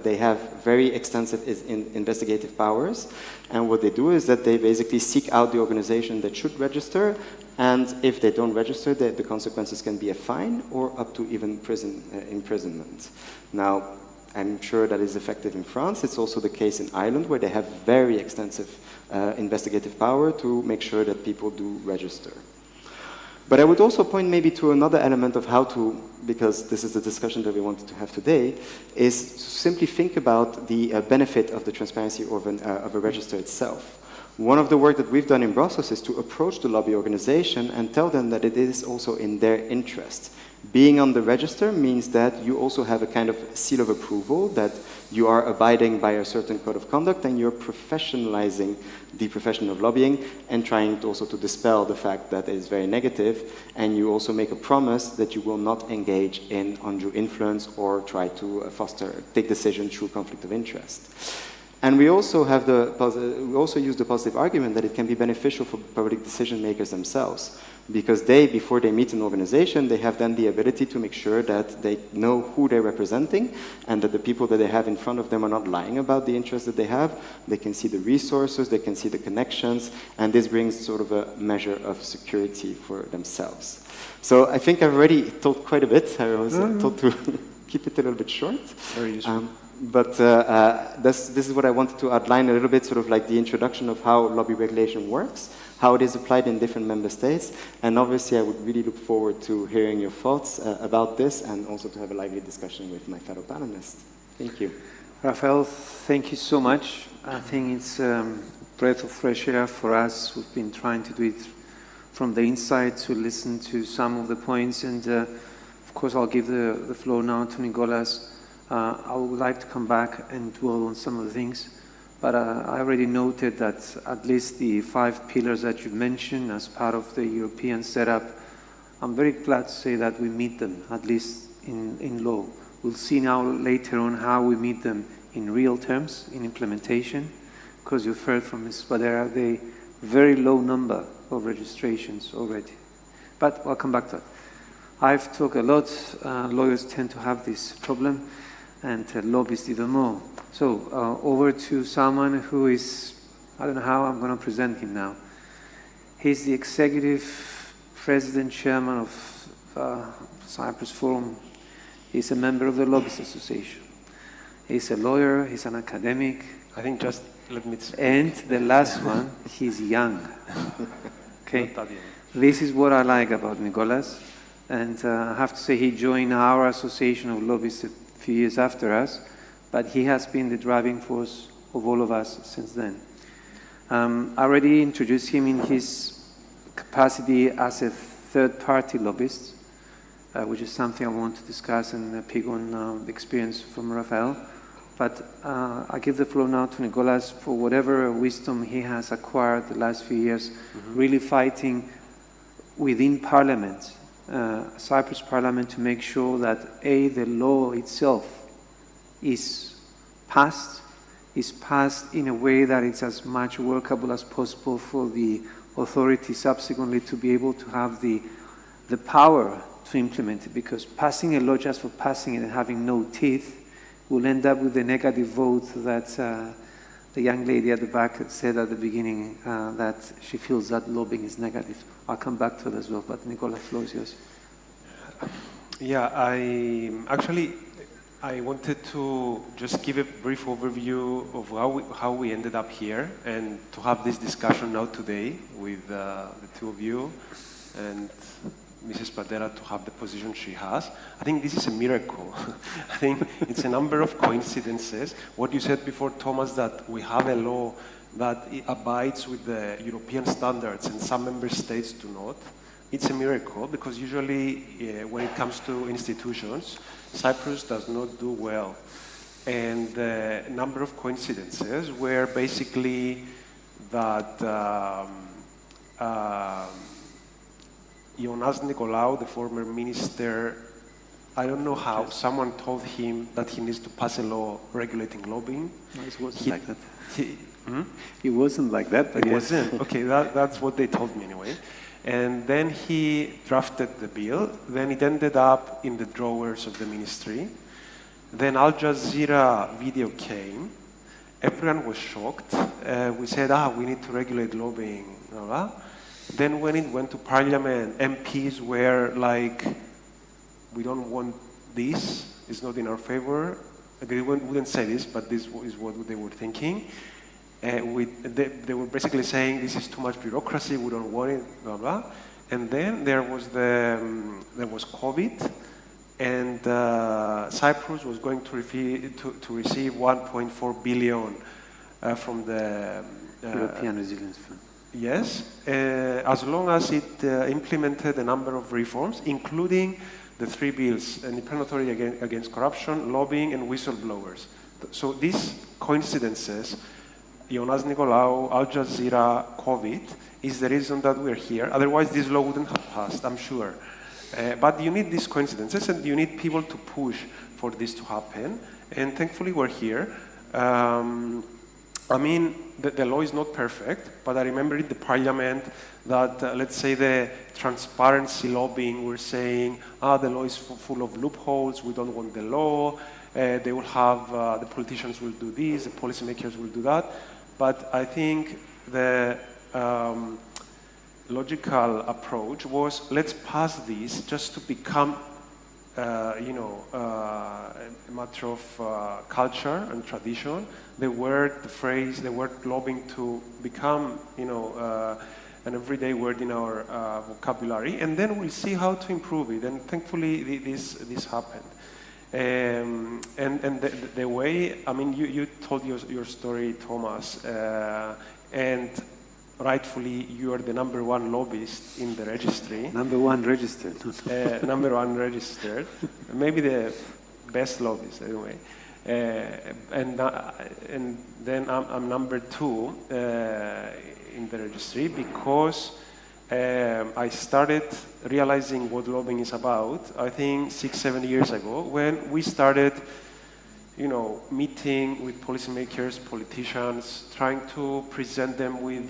they have very extensive investigative powers, and what they do is that they basically seek out the organization that should register, and if they don't register, the consequences can be a fine or up to even imprisonment. Now, I'm sure that is effective in France. It's also the case in Ireland, where they have very extensive investigative power to make sure that people do register. But I would also point maybe to another element of how to, because this is the discussion that we wanted to have today, is to simply think about the benefit of the transparency of a register itself. One of the work that we've done in Brussels is to approach the lobby organization and tell them that it is also in their interest. Being on the register means that you also have a kind of seal of approval, that you are abiding by a certain code of conduct, and you're professionalizing the profession of lobbying and trying also to dispel the fact that it is very negative, and you also make a promise that you will not engage in undue influence or try to take decisions through conflict of interest. And we also have we also use the positive argument that it can be beneficial for public decision makers themselves, because they, before they meet an organization, they have then the ability to make sure that they know who they're representing and that the people that they have in front of them are not lying about the interests that they have. They can see the resources, they can see the connections, and this brings sort of a measure of security for themselves. So I think I've already talked quite a bit. I was told to keep it a little bit short. Very useful. But this is what I wanted to outline a little bit, sort of like the introduction of how lobby regulation works, how it is applied in different member states, and obviously I would really look forward to hearing your thoughts about this, and also to have a lively discussion with my fellow panelists. Thank you. Raphael, thank you so much. I think it's a breath of fresh air for us. We've been trying to do it from the inside, to listen to some of the points, and of course I'll give the floor now to Nicolas. I would like to come back and dwell on some of the things, but I already noted that at least the 5 pillars that you mentioned as part of the European setup, I'm very glad to say that we meet them, at least in law. We'll see now later on how we meet them in real terms, in implementation, because you've heard from Ms. Patera, the very low number of registrations already. But I'll come back to that. I've talked a lot. Lawyers tend to have this problem, and lobbyists even more. So over to someone who is, I don't know how I'm going to present him now. He's the executive president chairman of Cyprus Forum. He's a member of the Lobbyist Association. He's a lawyer, he's an academic. I think just let me speak. And the last one, he's young. Okay, this is what I like about Nicolas. And I have to say he joined our association of lobbyists a few years after us, but he has been the driving force of all of us since then. I already introduced him in his capacity as a third-party lobbyist, which is something I want to discuss and pick on the experience from Raphael. But I give the floor now to Nicolas for whatever wisdom he has acquired the last few years, really fighting within Parliament, Cyprus Parliament, to make sure that the law itself is passed in a way that it's as much workable as possible for the authority subsequently to be able to have the power to implement it, because passing a law just for passing it and having no teeth will end up with the negative vote that the young lady at the back said at the beginning, that she feels that lobbying is negative. I'll come back to that as well, but Nicolas, the floor is yours. Yeah, I wanted to just give a brief overview of how we ended up here, and to have this discussion now today with the two of you, and Mrs. Patera to have the position she has. I think this is a miracle. I think it's a number of coincidences. What you said before, Thomas, that we have a law that abides with the European standards and some member states do not. It's a miracle because usually when it comes to institutions, Cyprus does not do well. And a number of coincidences were basically that Nicolas, the former minister, I don't know how, someone told him that he needs to pass a law regulating lobbying. No, it wasn't like that. Hmm? It wasn't like that, but It yes. wasn't. Okay, that's what they told me anyway. And then he drafted the bill. Then it ended up in the drawers of the ministry. Then Al Jazeera video came. Everyone was shocked. We said, we need to regulate lobbying. Blah, blah. Then when it went to parliament, MPs were like, we don't want this. It's not in our favor. They wouldn't say this, but this is what they were thinking. They were basically saying, this is too much bureaucracy, we don't want it, blah, blah. And then there was COVID, and Cyprus was going to receive 1.4 billion from the European Resilience Fund. Yes, as long as it implemented a number of reforms, including the 3 bills, independently against corruption, lobbying, and whistleblowers. So these coincidences, Nicolas, Al Jazeera, COVID, is the reason that we're here. Otherwise, this law wouldn't have passed, I'm sure. But you need these coincidences, and you need people to push for this to happen. And thankfully, we're here. I mean, the law is not perfect, but I remember in the parliament that, let's say, the transparency lobbying were saying, the law is full of loopholes, we don't want the law, they will have, the politicians will do this, the policymakers will do that. But I think the logical approach was, let's pass this just to become a matter of culture and tradition. The word, the phrase, the word lobbying to become, an everyday word in our vocabulary, and then we'll see how to improve it. And thankfully, this happened. And the way, I mean, you told your story, Thomas, and rightfully, you are the #1 lobbyist in the registry. #1 registered. #1 registered. Maybe the best lobbyist, anyway. And then I'm #2 in the registry because I started realizing what lobbying is about, I think 6-7 years ago, when we started meeting with policymakers, politicians, trying to present them with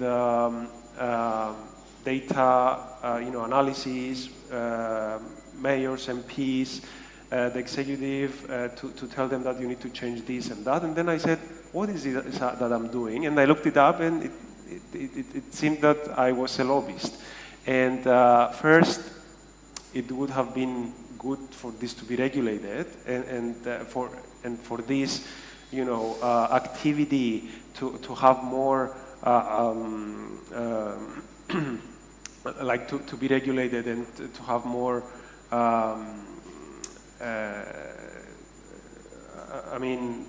data, analysis, mayors, MPs, the executive, to tell them that you need to change this and that. And then I said, what is it that I'm doing? And I looked it up, and it seemed that I was a lobbyist. And first, it would have been good for this to be regulated, and for this, activity to have more, to be regulated and to have more.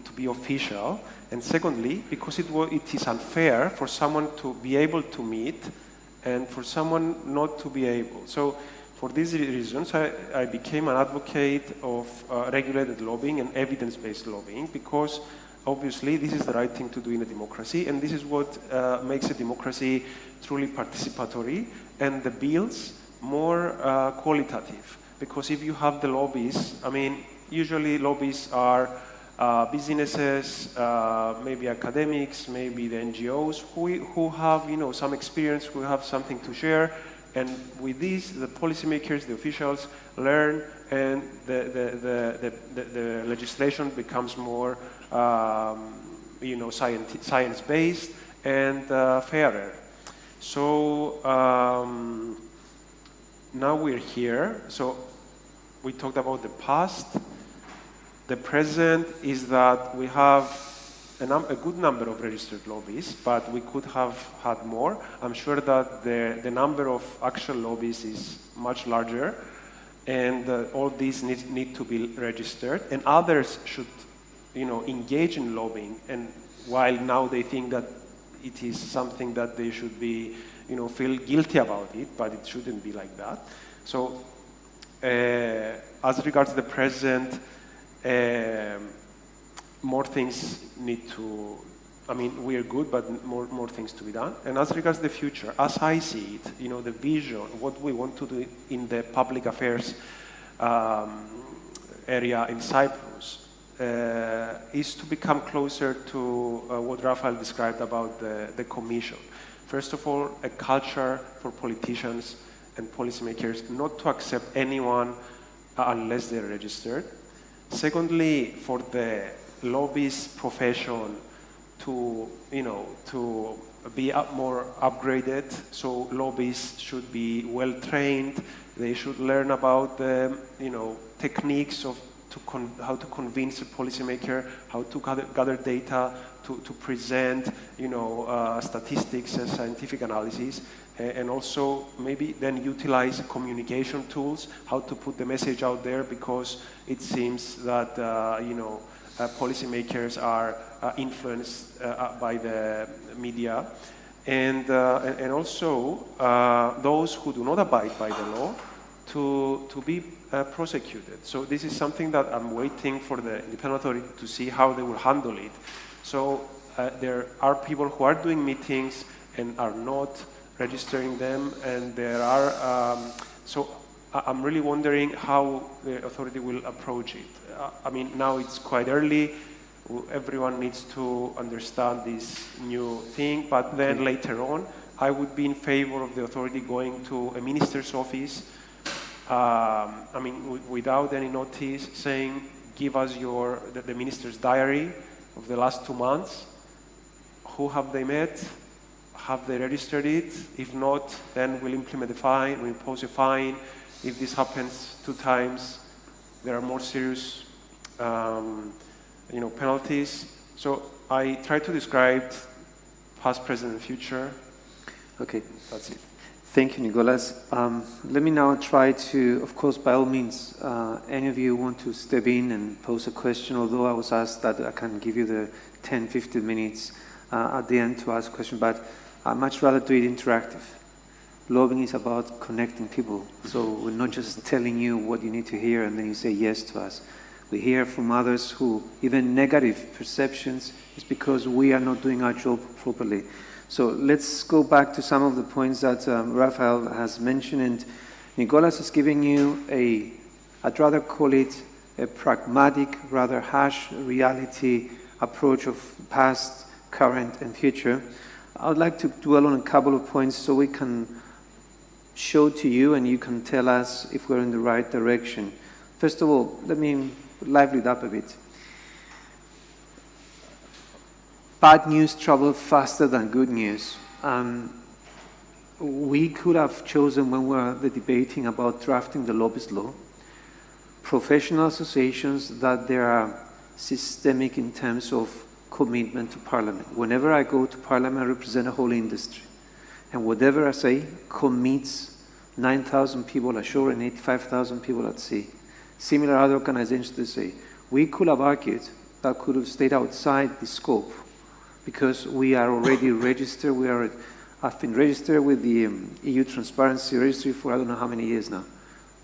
To be official, and secondly, because it is unfair for someone to be able to meet and for someone not to be able. So for these reasons, I became an advocate of regulated lobbying and evidence-based lobbying, because obviously this is the right thing to do in a democracy, and this is what makes a democracy truly participatory and the bills more qualitative. Because if you have the lobbies, usually lobbies are businesses, maybe academics, maybe the NGOs who have some experience, who have something to share, and with this the policymakers, the officials learn, and the legislation becomes more science-based and fairer. So now we're here. So we talked about the past. The present is that we have a good number of registered lobbyists, but we could have had more. I'm sure that the number of actual lobbyists is much larger, and all these need to be registered, and others should, engage in lobbying. And while now they think that it is something that they should be, feel guilty about it, but it shouldn't be like that. So, as regards the present, more things need to, we are good, but more things to be done. And as regards the future, as I see it, the vision, what we want to do in the public affairs area in Cyprus is to become closer to what Raphael described about the Commission. First of all, a culture for politicians and policymakers not to accept anyone unless they're registered. Secondly, for the lobbyist profession to be more upgraded. So lobbyists should be well trained. They should learn about the techniques of how to convince a policymaker, how to gather data, to present statistics and scientific analysis, and also maybe then utilize communication tools, how to put the message out there, because it seems that policymakers are influenced by the media, and also those who do not abide by the law to be prosecuted. So this is something that I'm waiting for the independent authority to see how they will handle it. So there are people who are doing meetings and are not registering them, and there are, so I'm really wondering how the authority will approach it. Now it's quite early. Everyone needs to understand this new thing, but then later on, I would be in favor of the authority going to a minister's office, without any notice, saying, give us the minister's diary of the last 2 months. Who have they met? Have they registered it? If not, then we'll implement a fine, we'll impose a fine. If this happens 2 times, there are more serious penalties. So I try to describe past, present, and future. Okay. That's it. Thank you, Nicolas. Let me now try to, of course, by all means, any of you want to step in and pose a question, although I was asked that I can give you the 10, 15 minutes at the end to ask a question, but I'd much rather do it interactive. Lobbying is about connecting people, so we're not just telling you what you need to hear and then you say yes to us. We hear from others who, even negative perceptions, is because we are not doing our job properly. So let's go back to some of the points that Raphael has mentioned, and Nicolas is giving you I'd rather call it a pragmatic, rather harsh reality approach of past, current, and future. I would like to dwell on a couple of points so we can show to you and you can tell us if we're in the right direction. First of all, let me liven it up a bit. Bad news travels faster than good news. We could have chosen, when we were debating about drafting the lobbyist law, professional associations that they are systemic in terms of commitment to Parliament. Whenever I go to Parliament, I represent a whole industry. And whatever I say commits 9,000 people ashore and 85,000 people at sea. Similar other organizations, they say. We could have argued that could have stayed outside the scope because we are already registered. I've been registered with the EU Transparency Registry for I don't know how many years now.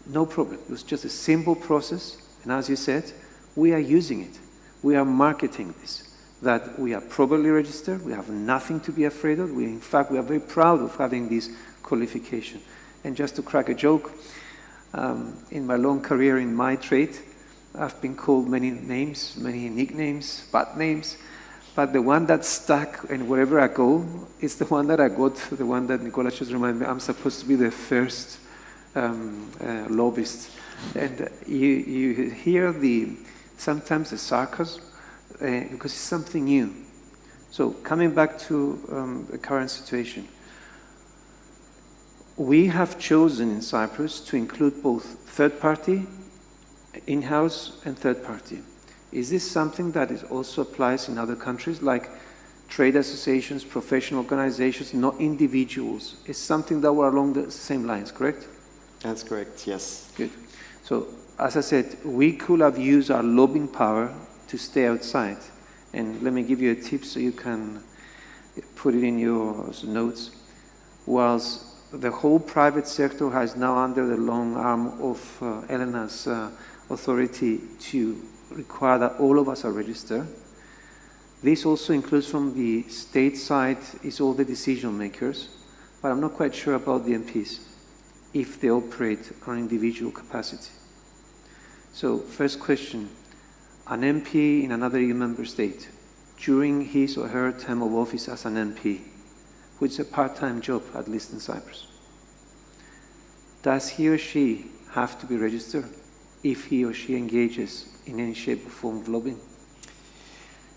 No problem. It was just a simple process. And as you said, we are using it. We are marketing this, that we are properly registered. We have nothing to be afraid of. In fact, we are very proud of having this qualification. And just to crack a joke, in my long career in my trade, I've been called many names, many nicknames, bad names, but the one that stuck and wherever I go is the one that I got, the one that Nicolas just reminded me, I'm supposed to be the first lobbyist. And you hear sometimes the sarcasm, because it's something new. So coming back to the current situation, we have chosen in Cyprus to include both third party, in-house, and third party. Is this something that is also applies in other countries, like trade associations, professional organizations, not individuals? It's something that were along the same lines, correct? That's correct, yes. Good. So, as I said, we could have used our lobbying power to stay outside. And let me give you a tip so you can put it in your notes. Whilst the whole private sector has now under the long arm of Elena's authority to require that all of us are registered, this also includes from the state side is all the decision makers, but I'm not quite sure about the MPs, if they operate on individual capacity. So, first question, an MP in another EU member state, during his or her term of office as an MP, which is a part-time job, at least in Cyprus, does he or she have to be registered if he or she engages in any shape or form of lobbying?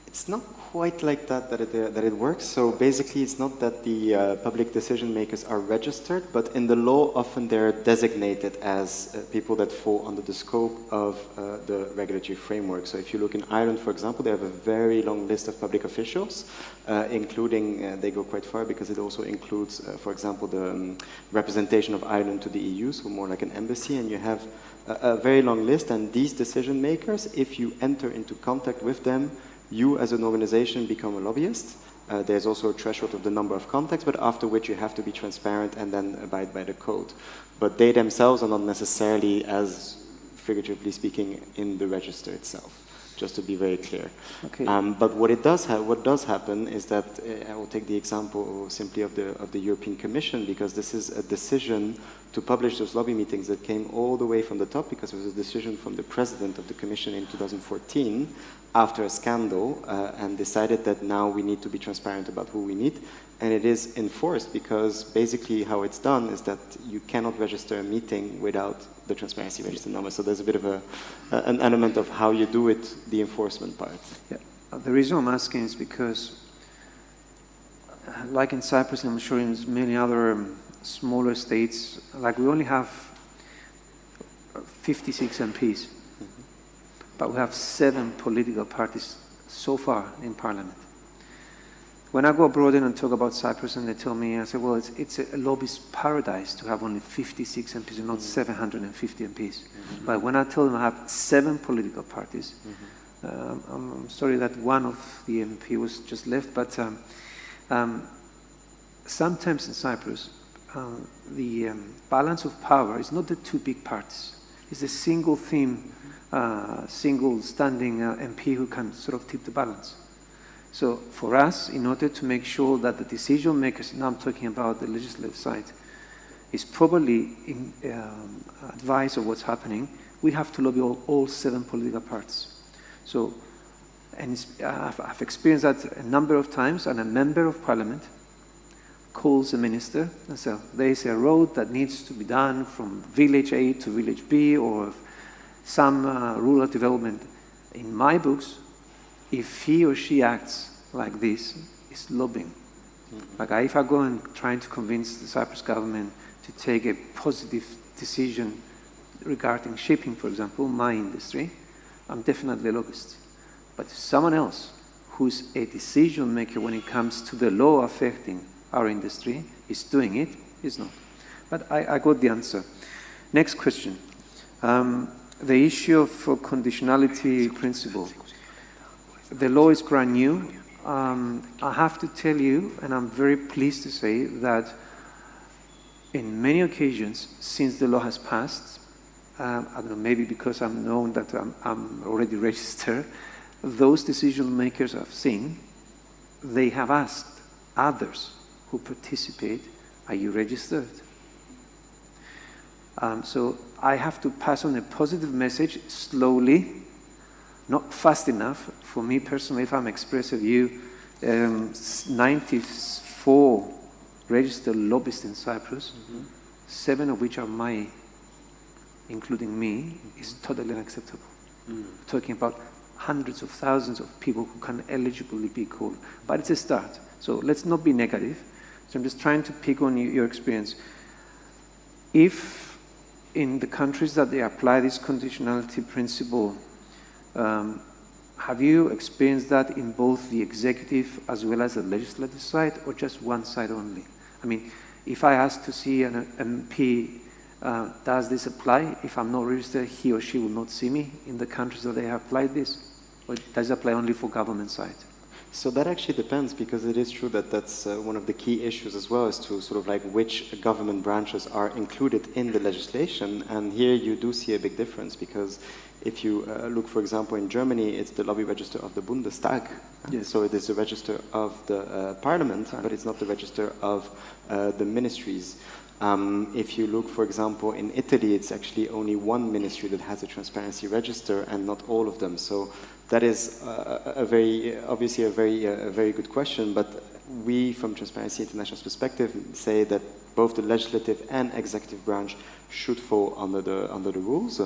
It's not quite like that it works. So basically, it's not that the public decision makers are registered, but in the law, often they're designated as people that fall under the scope of the regulatory framework. So if you look in Ireland, for example, they have a very long list of public officials, including, they go quite far because it also includes, for example, the representation of Ireland to the EU, so more like an embassy, and you have a very long list, and these decision makers, if you enter into contact with them, you as an organization become a lobbyist. There's also a threshold of the number of contacts, but after which you have to be transparent and then abide by the code. But they themselves are not necessarily, as figuratively speaking, in the register itself, just to be very clear. Okay. But what does happen is that, I will take the example simply of the European Commission, because this is a decision to publish those lobby meetings that came all the way from the top, because it was a decision from the president of the Commission in 2014, after a scandal, and decided that now we need to be transparent about who we need. And it is enforced because basically how it's done is that you cannot register a meeting without the transparency register number. So there's a bit of an element of how you do it, the enforcement part. Yeah. The reason I'm asking is because, like in Cyprus, and I'm sure in many other smaller states, like we only have 56 MPs. But we have 7 political parties so far in Parliament. When I go abroad and talk about Cyprus and they tell me, I say, well, it's a lobbyist paradise to have only 56 MPs and not 750 MPs. But when I tell them I have 7 political parties, I'm sorry that one of the MP was just left, but sometimes in Cyprus, the balance of power is not the 2 big parties. It's a single theme, single standing MP who can sort of tip the balance. So for us, in order to make sure that the decision makers, now I'm talking about the legislative side, is properly advised of what's happening, we have to lobby all 7 political parties. So, and I've experienced that a number of times, and a member of parliament calls a minister and says, there is a road that needs to be done from village A to village B, or some rural development. In my books, if he or she acts like this, it's lobbying. Like if I go and trying to convince the Cyprus government to take a positive decision regarding shipping, for example, my industry, I'm definitely a lobbyist. But if someone else who's a decision maker when it comes to the law affecting our industry is doing it, is not. But I got the answer. Next question. The issue of conditionality principle. The law is brand new. I have to tell you, and I'm very pleased to say, that in many occasions since the law has passed, I don't know, maybe because I'm known that I'm already registered, those decision makers I've seen, they have asked others who participate, are you registered? So I have to pass on a positive message slowly, not fast enough. For me personally, if I'm expressive, 94 registered lobbyists in Cyprus, 7 of which are my, including me, is totally unacceptable. Talking about hundreds of thousands of people who can eligibly be called. But it's a start. So let's not be negative. So I'm just trying to pick on your experience. If in the countries that they apply this conditionality principle, have you experienced that in both the executive as well as the legislative side, or just one side only? I mean, if I ask to see an MP, does this apply? If I'm not registered, he or she will not see me in the countries that they have applied this? Or does it apply only for government side? So that actually depends, because it is true that that's one of the key issues as well, is to sort of like which government branches are included in the legislation. And here you do see a big difference, because if you look, for example, in Germany, it's the lobby register of the Bundestag. Yes. So it is the register of the parliament, but it's not the register of the ministries. If you look, for example, in Italy, it's actually only one ministry that has a transparency register and not all of them. So that is obviously a very good question, but we, from Transparency International's perspective, say that both the legislative and executive branch should fall under the rules.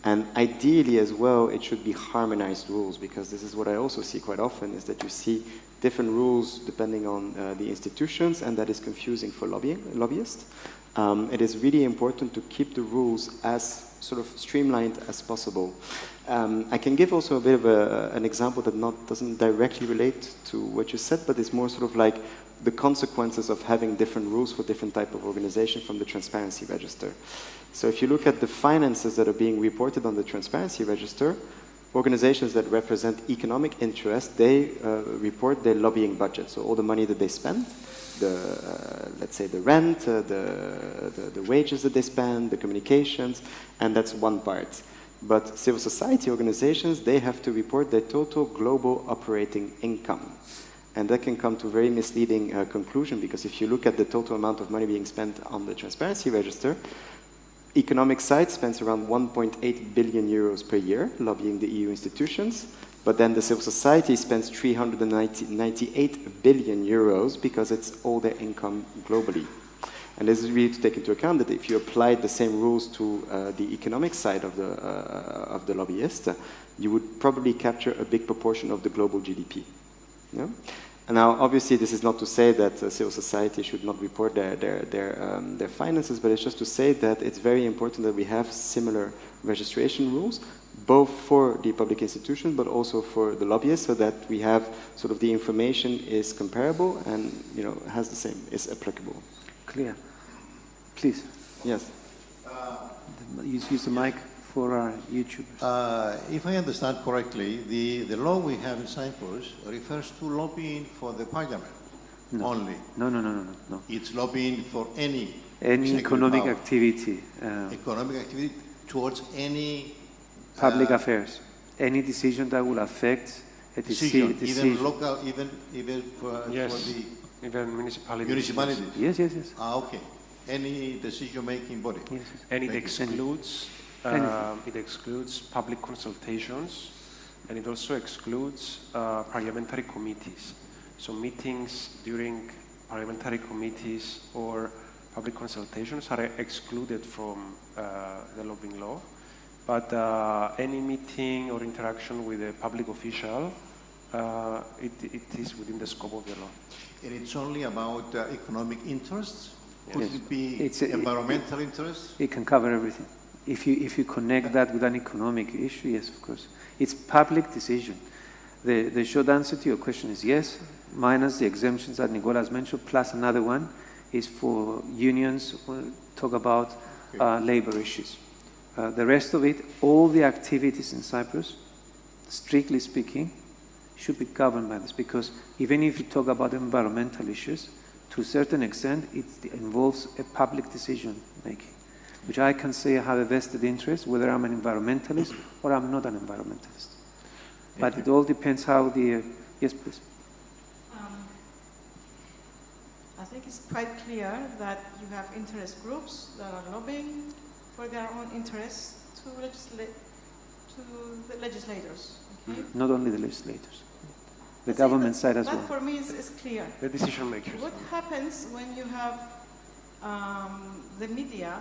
And ideally as well, it should be harmonized rules, because this is what I also see quite often, is that you see different rules depending on the institutions, and that is confusing for lobbyists. It is really important to keep the rules as sort of streamlined as possible. I can give also a bit of an example that doesn't directly relate to what you said, but it's more sort of like the consequences of having different rules for different type of organization from the Transparency Register. So if you look at the finances that are being reported on the Transparency Register, organizations that represent economic interest, they report their lobbying budget. So all the money that they spend, let's say the rent, the wages that they spend, the communications, and that's one part. But civil society organizations, they have to report their total global operating income. And that can come to a very misleading conclusion, because if you look at the total amount of money being spent on the Transparency Register, economic side spends around 1.8 billion euros per year lobbying the EU institutions, but then the civil society spends 398 billion euros because it's all their income globally. And this is really to take into account that if you applied the same rules to the economic side of the lobbyist, you would probably capture a big proportion of the global GDP. Yeah? And now, obviously, this is not to say that civil society should not report their finances, but it's just to say that it's very important that we have similar registration rules, both for the public institutions, but also for the lobbyists, so that we have sort of the information is comparable and has the same, is applicable. Clear. Please. Yes. Use the mic for our YouTubers. If I understand correctly, the law we have in Cyprus refers to lobbying for the parliament only. No. It's lobbying for any economic power. activity. Economic activity towards any Public affairs. Any decision that will affect a decision. Even local, even for the even municipalities. municipalities. Yes. Okay. Any decision-making body. Yes. And it excludes public consultations, and it also excludes parliamentary committees. So meetings during parliamentary committees or public consultations are excluded from the lobbying law. But any meeting or interaction with a public official, it is within the scope of the law. And it's only about economic interests? Yes. Could it be environmental interests? It can cover everything. If you connect that with an economic issue, yes, of course. It's public decision. The short answer to your question is yes, minus the exemptions that Nicolas mentioned, plus another one is for unions who talk about labor issues. The rest of it, all the activities in Cyprus, strictly speaking, should be governed by this, because even if you talk about environmental issues, to a certain extent, it involves a public decision making, which I can say I have a vested interest, whether I'm an environmentalist or I'm not an environmentalist. But it all depends how the... yes, please. I think it's quite clear that you have interest groups that are lobbying for their own interests to the legislators. Okay? Not only the legislators, the government side as well. That for me is clear. The decision makers. What happens when you have the media,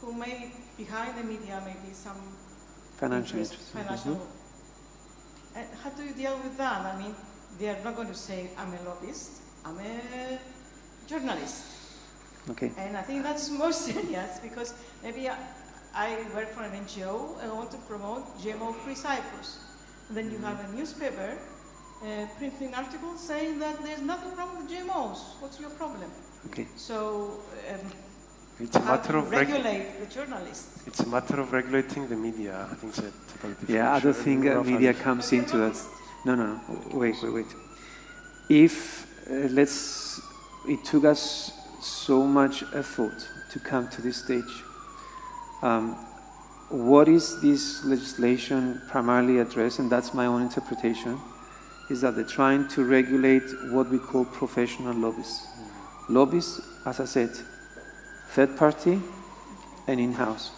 who may, behind the media, maybe some Financial interest. Financial. And how do you deal with that? I mean, they are not going to say, I'm a lobbyist, I'm a journalist. Okay. And I think that's more serious, because maybe I work for an NGO and I want to promote GMO-free Cyprus. Then you have a newspaper printing articles saying that there's nothing wrong with GMOs. What's your problem? Okay. So It's a how matter to of regulate the journalists? It's a matter of regulating the media. I think that totally different. Yeah, I don't think media comes into that. No. Wait. If it took us so much effort to come to this stage. What is this legislation primarily address, and that's my own interpretation, is that they're trying to regulate what we call professional lobbyists. Lobbyists, as I said, third party and in-house.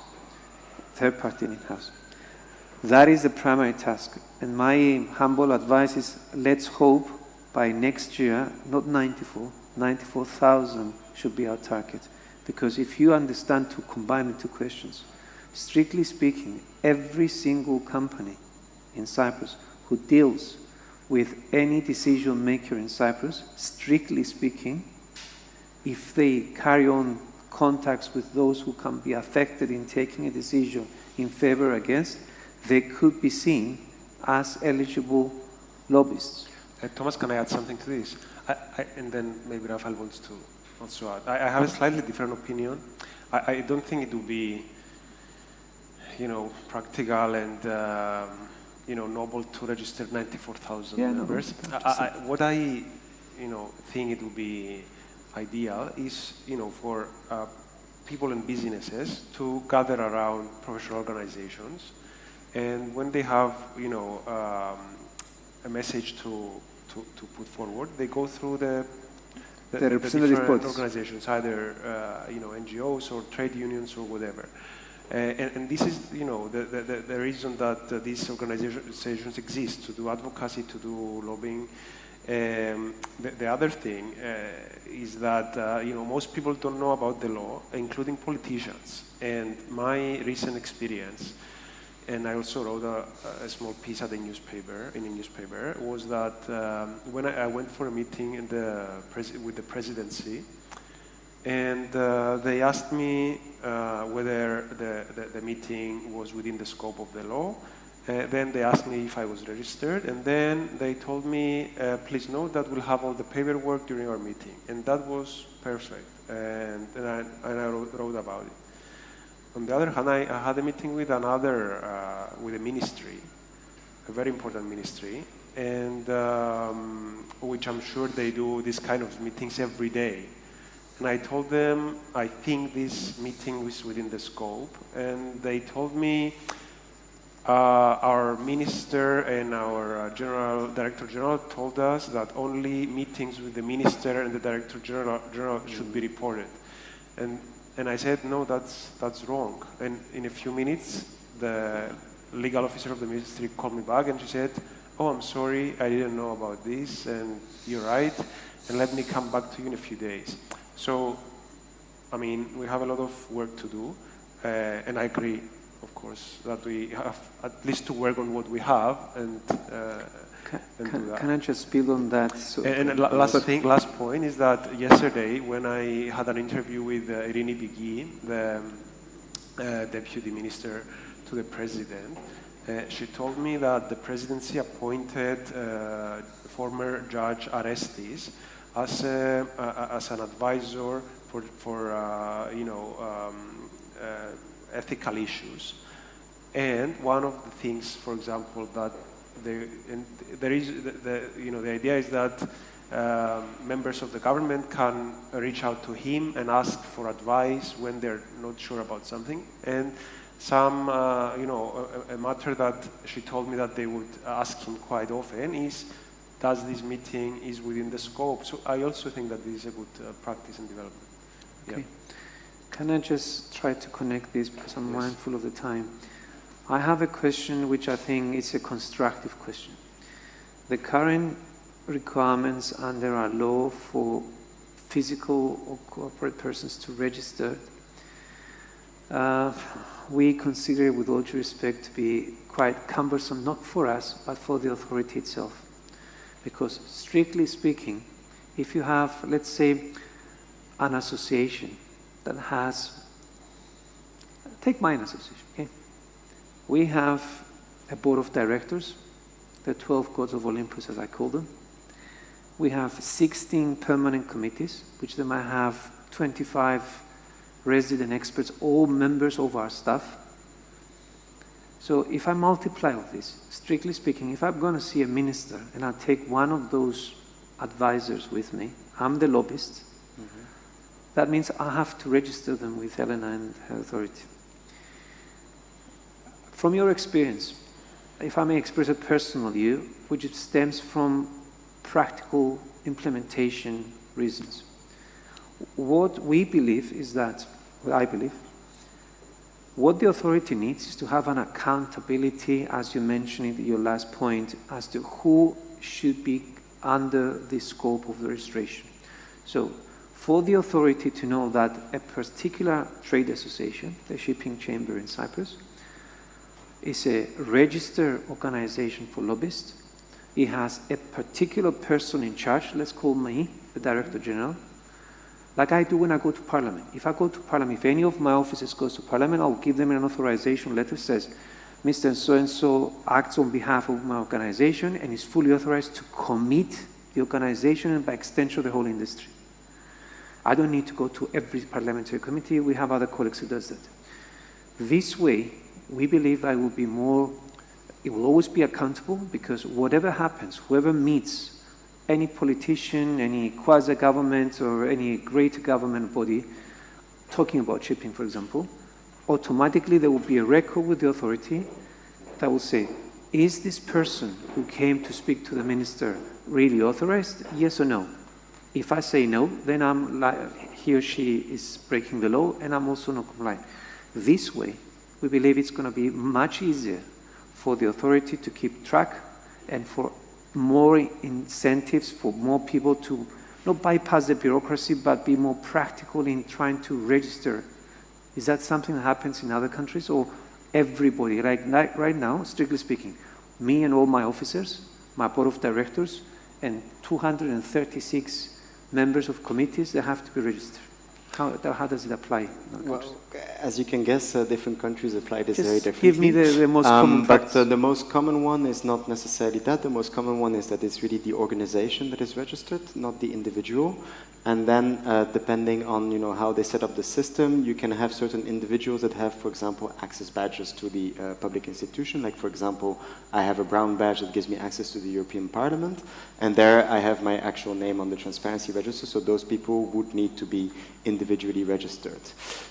Third party and in-house. That is the primary task. And my humble advice is, let's hope by next year, not 94,000 should be our target. Because if you understand to combine the two questions, strictly speaking, every single company in Cyprus who deals with any decision maker in Cyprus, strictly speaking, if they carry on contacts with those who can be affected in taking a decision in favor or against, they could be seen as eligible lobbyists. Thomas, can I add something to this? And then maybe Raphael wants to also add. I have a slightly different opinion. I don't think it would be, practical and, noble to register 94,000 members. What I, think it would be ideal is, for people and businesses to gather around professional organizations, and when they have, a message to put forward, they go through the representative different bodies. organizations, either NGOs or trade unions or whatever. And this is, the reason that these organizations exist, to do advocacy, to do lobbying. The other thing is that, most people don't know about the law, including politicians. And my recent experience, and I also wrote a small piece in a newspaper, was that when I went for a meeting with the presidency, and they asked me whether the meeting was within the scope of the law. Then they asked me if I was registered, and then they told me, please note that we'll have all the paperwork during our meeting. And that was perfect, and I wrote about it. On the other hand, I had a meeting with with a ministry, a very important ministry, and which I'm sure they do this kind of meetings every day. And I told them, I think this meeting was within the scope, and they told me, our minister and our director general told us that only meetings with the minister and the director general should be reported. And I said, no, that's wrong. And in a few minutes, the legal officer of the ministry called me back, and she said, oh, I'm sorry, I didn't know about this, and you're right, and let me come back to you in a few days. So, we have a lot of work to do, and I agree, of course, that we have at least to work on what we have and do that. Can I just build on that? Last point is that yesterday, when I had an interview with Irini Bigi, the deputy minister to the president, she told me that the presidency appointed former Judge Arestis as an advisor for ethical issues. And one of the things, for example, that the idea is that members of the government can reach out to him and ask for advice when they're not sure about something. And some, a matter that she told me that they would ask him quite often is, does this meeting is within the scope? So I also think that this is a good practice and development. Okay. Yeah. Can I just try to connect this, because I'm mindful of the time. I have a question which I think is a constructive question. The current requirements under our law for physical or corporate persons to register, we consider, with all due respect, to be quite cumbersome, not for us, but for the authority itself. Because strictly speaking, if you have, let's say, an association that has, take mine association, okay? We have a board of directors, the 12 gods of Olympus, as I call them. We have 16 permanent committees, which they might have 25 resident experts, all members of our staff. So if I multiply all this, strictly speaking, if I'm going to see a minister and I take one of those advisors with me, I'm the lobbyist, that means I have to register them with Elena and her authority. From your experience, if I may express a personal view, which stems from practical implementation reasons, what we believe is that, what I believe, what the authority needs is to have an accountability, as you mentioned in your last point, as to who should be under the scope of the registration. So, for the authority to know that a particular trade association, the shipping chamber in Cyprus, is a registered organization for lobbyists, it has a particular person in charge, let's call me the Director General, like I do when I go to Parliament. If I go to Parliament, if any of my officers goes to Parliament, I'll give them an authorization letter that says, Mr. So-and-so acts on behalf of my organization and is fully authorized to commit the organization and by extension the whole industry. I don't need to go to every parliamentary committee. We have other colleagues who does that. This way, we believe I will be more, it will always be accountable, because whatever happens, whoever meets any politician, any quasi-government or any great government body talking about shipping, for example, automatically there will be a record with the authority that will say, is this person who came to speak to the minister really authorized? Yes or no? If I say no, then I'm like, he or she is breaking the law and I'm also not complying. This way, we believe it's going to be much easier for the authority to keep track and for more incentives for more people to not bypass the bureaucracy, but be more practical in trying to register. Is that something that happens in other countries, or everybody? Like right now, strictly speaking, me and all my officers, my board of directors, and 236 members of committees, they have to be registered. How does it apply in other countries? Well, as you can guess, different countries apply this Just very differently. give me the most common practice. But the most common one is not necessarily that. The most common one is that it's really the organization that is registered, not the individual. And then, depending on how they set up the system, you can have certain individuals that have, for example, access badges to the public institution. Like, for example, I have a brown badge that gives me access to the European Parliament, and there I have my actual name on the transparency register. So those people would need to be individually registered.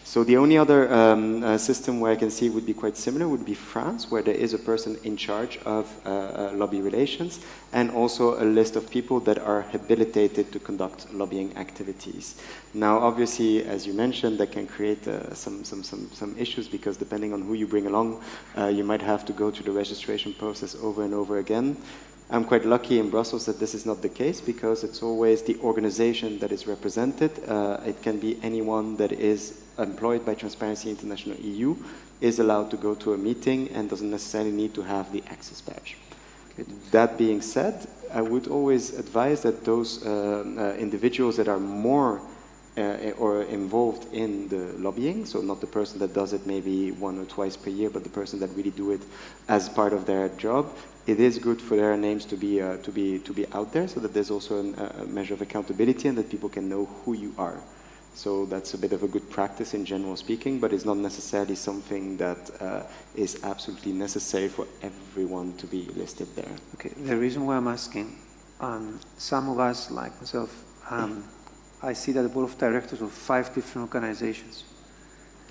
So the only other system where I can see would be quite similar would be France, where there is a person in charge of lobby relations, and also a list of people that are habilitated to conduct lobbying activities. Now, obviously, as you mentioned, that can create some issues, because depending on who you bring along, you might have to go through the registration process over and over again. I'm quite lucky in Brussels that this is not the case, because it's always the organization that is represented. It can be anyone that is employed by Transparency International EU, is allowed to go to a meeting and doesn't necessarily need to have the access badge. That being said, I would always advise that those individuals that are more or involved in the lobbying, so not the person that does it maybe 1 or twice per year, but the person that really do it as part of their job, it is good for their names to be out there, so that there's also a measure of accountability and that people can know who you are. So that's a bit of a good practice in general speaking, but it's not necessarily something that is absolutely necessary for everyone to be listed there. Okay, the reason why I'm asking, some of us, like myself, I see that the board of directors of 5 different organizations,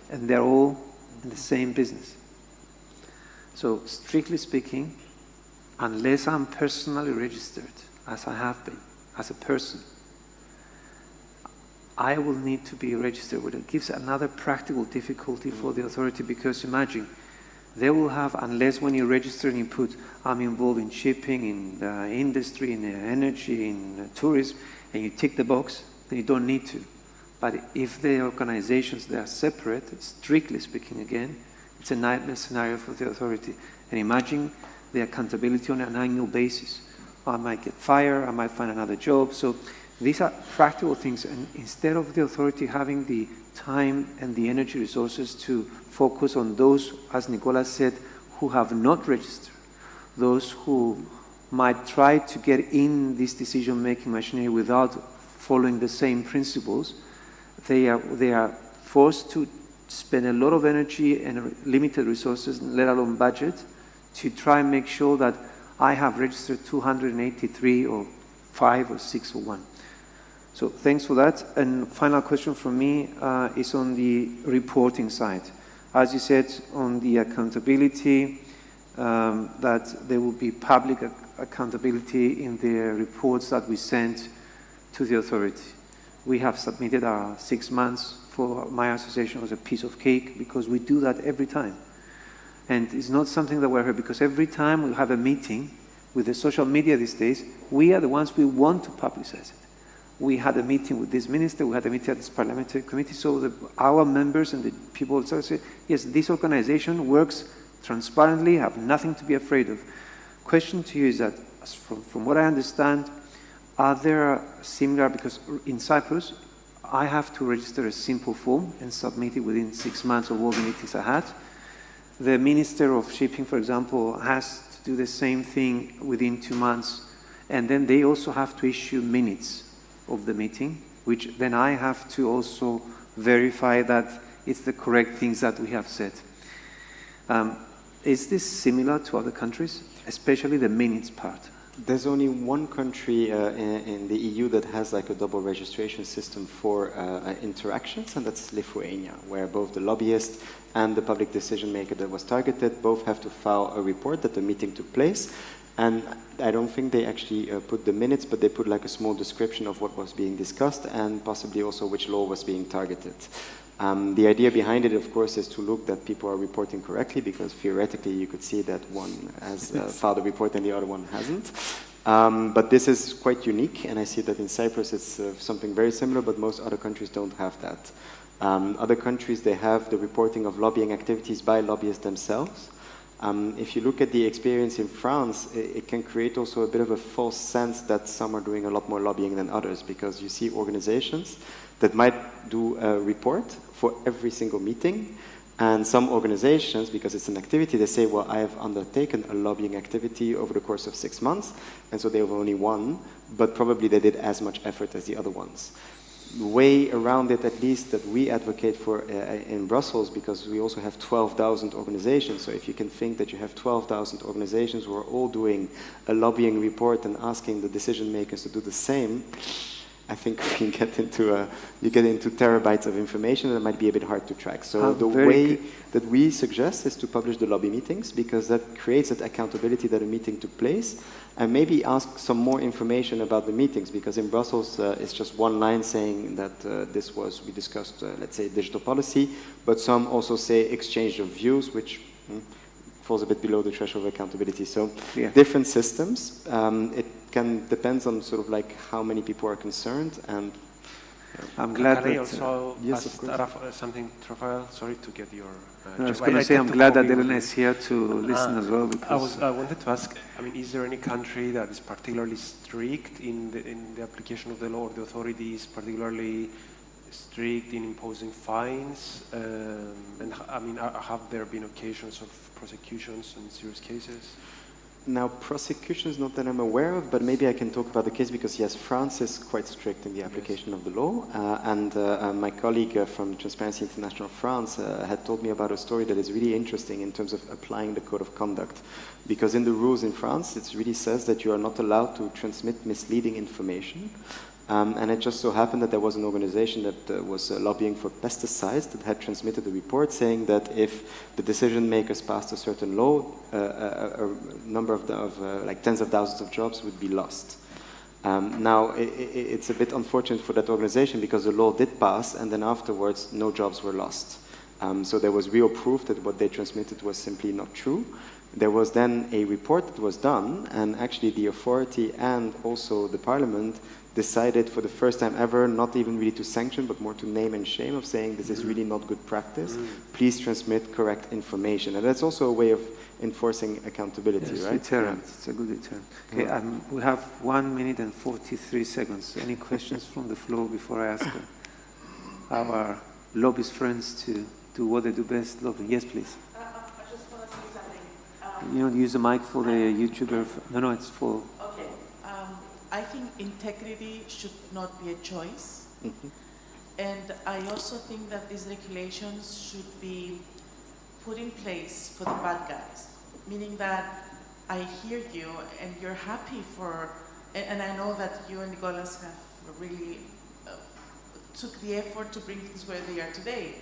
and they're all in the same business. So strictly speaking, unless I'm personally registered, as I have been, as a person, I will need to be registered, which gives another practical difficulty for the authority, because imagine, they will have, unless when you register and you put, I'm involved in shipping, in the industry, in energy, in tourism, and you tick the box, then you don't need to. But if the organizations, they are separate, strictly speaking again, it's a nightmare scenario for the authority. And imagine the accountability on an annual basis. I might get fired, I might find another job. So these are practical things, and instead of the authority having the time and the energy resources to focus on those, as Nicolas said, who have not registered, those who might try to get in this decision-making machinery without following the same principles, they are forced to spend a lot of energy and limited resources, let alone budget, to try and make sure that I have registered 283 or 5 or 6 or 1. So thanks for that. And final question from me is on the reporting side. As you said, on the accountability, that there will be public accountability in the reports that we send to the authority. We have submitted our 6 months for my association as a piece of cake because we do that every time. And it's not something that we're here because every time we have a meeting with the social media these days, we are the ones we want to publicize it. We had a meeting with this minister, we had a meeting at this parliamentary committee, so our members and the people say, yes, this organization works transparently, have nothing to be afraid of. Question to you is that, from what I understand, are there similar, because in Cyprus, I have to register a simple form and submit it within 6 months of all the meetings I had. The Minister of Shipping, for example, has to do the same thing within 2 months, and then they also have to issue minutes of the meeting, which then I have to also verify that it's the correct things that we have said. Is this similar to other countries, especially the minutes part? There's only one country in the EU that has like a double registration system for interactions, and that's Lithuania, where both the lobbyist and the public decision maker that was targeted both have to file a report that the meeting took place. And I don't think they actually put the minutes, but they put like a small description of what was being discussed and possibly also which law was being targeted. The idea behind it, of course, is to look that people are reporting correctly, because theoretically you could see that one has filed a report and the other one hasn't. But this is quite unique, and I see that in Cyprus it's something very similar, but most other countries don't have that. Other countries, they have the reporting of lobbying activities by lobbyists themselves. If you look at the experience in France, it can create also a bit of a false sense that some are doing a lot more lobbying than others, because you see organizations that might do a report for every single meeting, and some organizations, because it's an activity, they say, well, I have undertaken a lobbying activity over the course of 6 months, and so they have only one, but probably they did as much effort as the other ones. The way around it, at least, that we advocate for in Brussels, because we also have 12,000 organizations. So if you can think that you have 12,000 organizations who are all doing a lobbying report and asking the decision makers to do the same, I think you get into terabytes of information, and it might be a bit hard to track. So the way that we suggest is to publish the lobby meetings, because that creates that accountability that a meeting took place, and maybe ask some more information about the meetings, because in Brussels it's just one line saying that we discussed, let's say, digital policy, but some also say exchange of views, which falls a bit below the threshold of accountability. So different systems. It depends on sort of like how many people are concerned, and I'm glad Can I that, also yes, ask something, Raphael? Sorry to get your... I was going to say I'm glad that Elena is here to listen as well. Because I wanted to ask, I mean, is there any country that is particularly strict in the application of the law, or the authority is particularly strict in imposing fines? And I mean, have there been occasions of prosecutions in serious cases? now prosecutions, not that I'm aware of, but maybe I can talk about the case, because yes, France is quite strict in the application of the law, and my colleague from Transparency International France had told me about a story that is really interesting in terms of applying the code of conduct, because in the rules in France it really says that you are not allowed to transmit misleading information. And it just so happened that there was an organization that was lobbying for pesticides that had transmitted a report saying that if the decision makers passed a certain law, a number of like tens of thousands of jobs would be lost. Now, it's a bit unfortunate for that organization, because the law did pass, and then afterwards no jobs were lost. So there was real proof that what they transmitted was simply not true. There was then a report that was done, and actually the authority and also the parliament decided for the first time ever not even really to sanction, but more to name and shame, of saying this is really not good practice. Please transmit correct information. And that's also a way of enforcing accountability, yes, right? Deterrent. It's a good deterrent. Okay, we have 1 minute and 43 seconds. Any questions from the floor before I ask our lobbyist friends to do what they do best? Lobby. Yes, please. I just want to say something. You know, use the mic for the YouTuber. No, it's for... Okay. I think integrity should not be a choice. And I also think that these regulations should be put in place for the bad guys. Meaning that I hear you and you're happy for, and I know that you and Nicolas have really took the effort to bring things where they are today.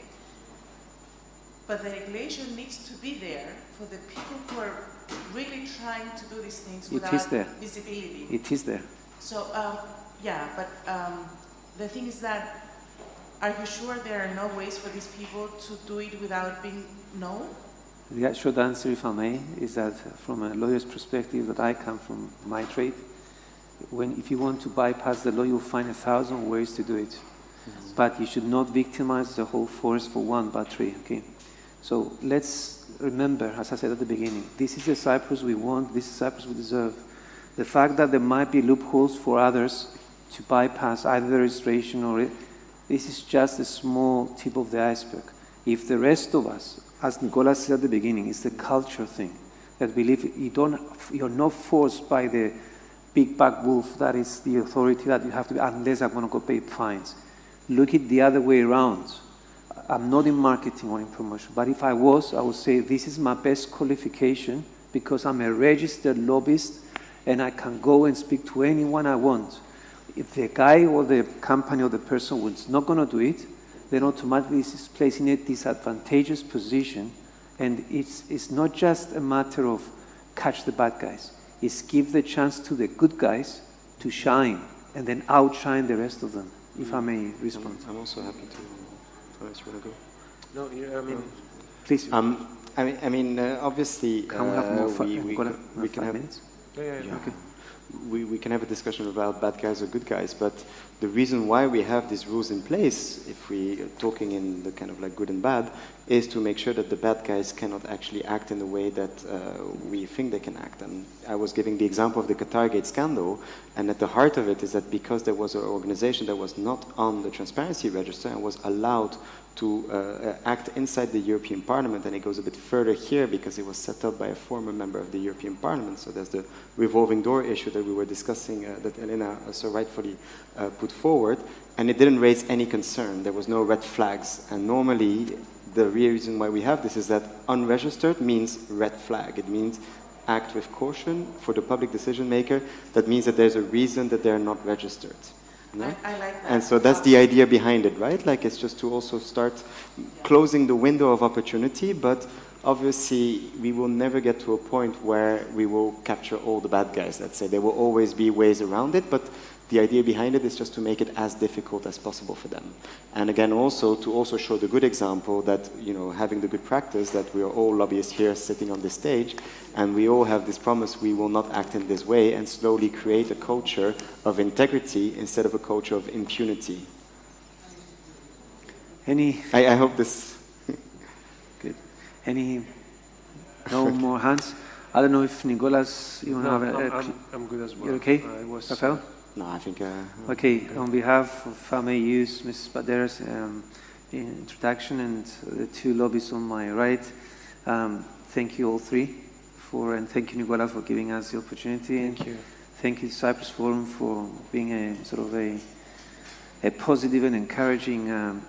But the regulation needs to be there for the people who are really trying to do these things without visibility. It is there. So, yeah, but the thing is that, are you sure there are no ways for these people to do it without being known? The short answer, if I may, is that from a lawyer's perspective that I come from my trade, if you want to bypass the law, you'll find 1,000 ways to do it. But you should not victimize the whole forest for one bad tree, okay? So let's remember, as I said at the beginning, this is the Cyprus we want, this is Cyprus we deserve. The fact that there might be loopholes for others to bypass either the registration or this is just a small tip of the iceberg. If the rest of us, as Nicolas said at the beginning, it's the culture thing, that believe you're not forced by the big bad wolf that is the authority that you have to be, unless I'm going to go pay fines. Look at the other way around. I'm not in marketing or in promotion, but if I was, I would say this is my best qualification because I'm a registered lobbyist and I can go and speak to anyone I want. If the guy or the company or the person was not going to do it, then automatically it's placing a disadvantageous position, and it's not just a matter of catch the bad guys. It's give the chance to the good guys to shine and then outshine the rest of them, if I may respond. I'm also happy to... Thomas, you want to go? No, yeah, I mean... Please. Obviously, can we have more we can have minutes? Yeah. Okay. We can have a discussion about bad guys or good guys, but the reason why we have these rules in place, if we are talking in the kind of like good and bad, is to make sure that the bad guys cannot actually act in the way that we think they can act. And I was giving the example of the Qatargate scandal, and at the heart of it is that because there was an organization that was not on the transparency register and was allowed to act inside the European Parliament, and it goes a bit further here because it was set up by a former member of the European Parliament. So there's the revolving door issue that we were discussing that Elena so rightfully put forward, and it didn't raise any concern. There was no red flags, and normally the reason why we have this is that unregistered means red flag. It means act with caution for the public decision maker. That means that there's a reason that they're not registered. No? I like that. And so that's the idea behind it, right? Like it's just to also start closing the window of opportunity, but obviously we will never get to a point where we will capture all the bad guys, let's say. There will always be ways around it, but the idea behind it is just to make it as difficult as possible for them. And again, also to also show the good example that, you know, having the good practice that we are all lobbyists here sitting on this stage, and we all have this promise we will not act in this way, and slowly create a culture of integrity instead of a culture of impunity. I hope this... Good. No more hands? I don't know if Nicolas, you want to have I'm good as well. You're okay? Raphael? No, I think... Okay, on behalf of, if I may use Mrs. Patera's introduction and the two lobbies on my right, thank you all three and thank you, Nicolas, for giving us the opportunity. Thank you. Thank you, Cyprus Forum, for being a sort of a positive and encouraging,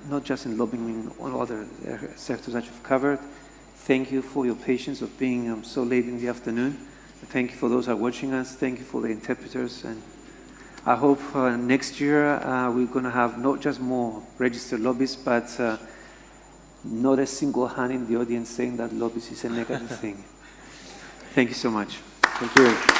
not just in lobbying, in all other sectors that you've covered. Thank you for your patience of being so late in the afternoon. Thank you for those who are watching us. Thank you for the interpreters. And I hope next year we're going to have not just more registered lobbyists, but not a single hand in the audience saying that lobbyist is a negative thing. Thank you so much. Thank you.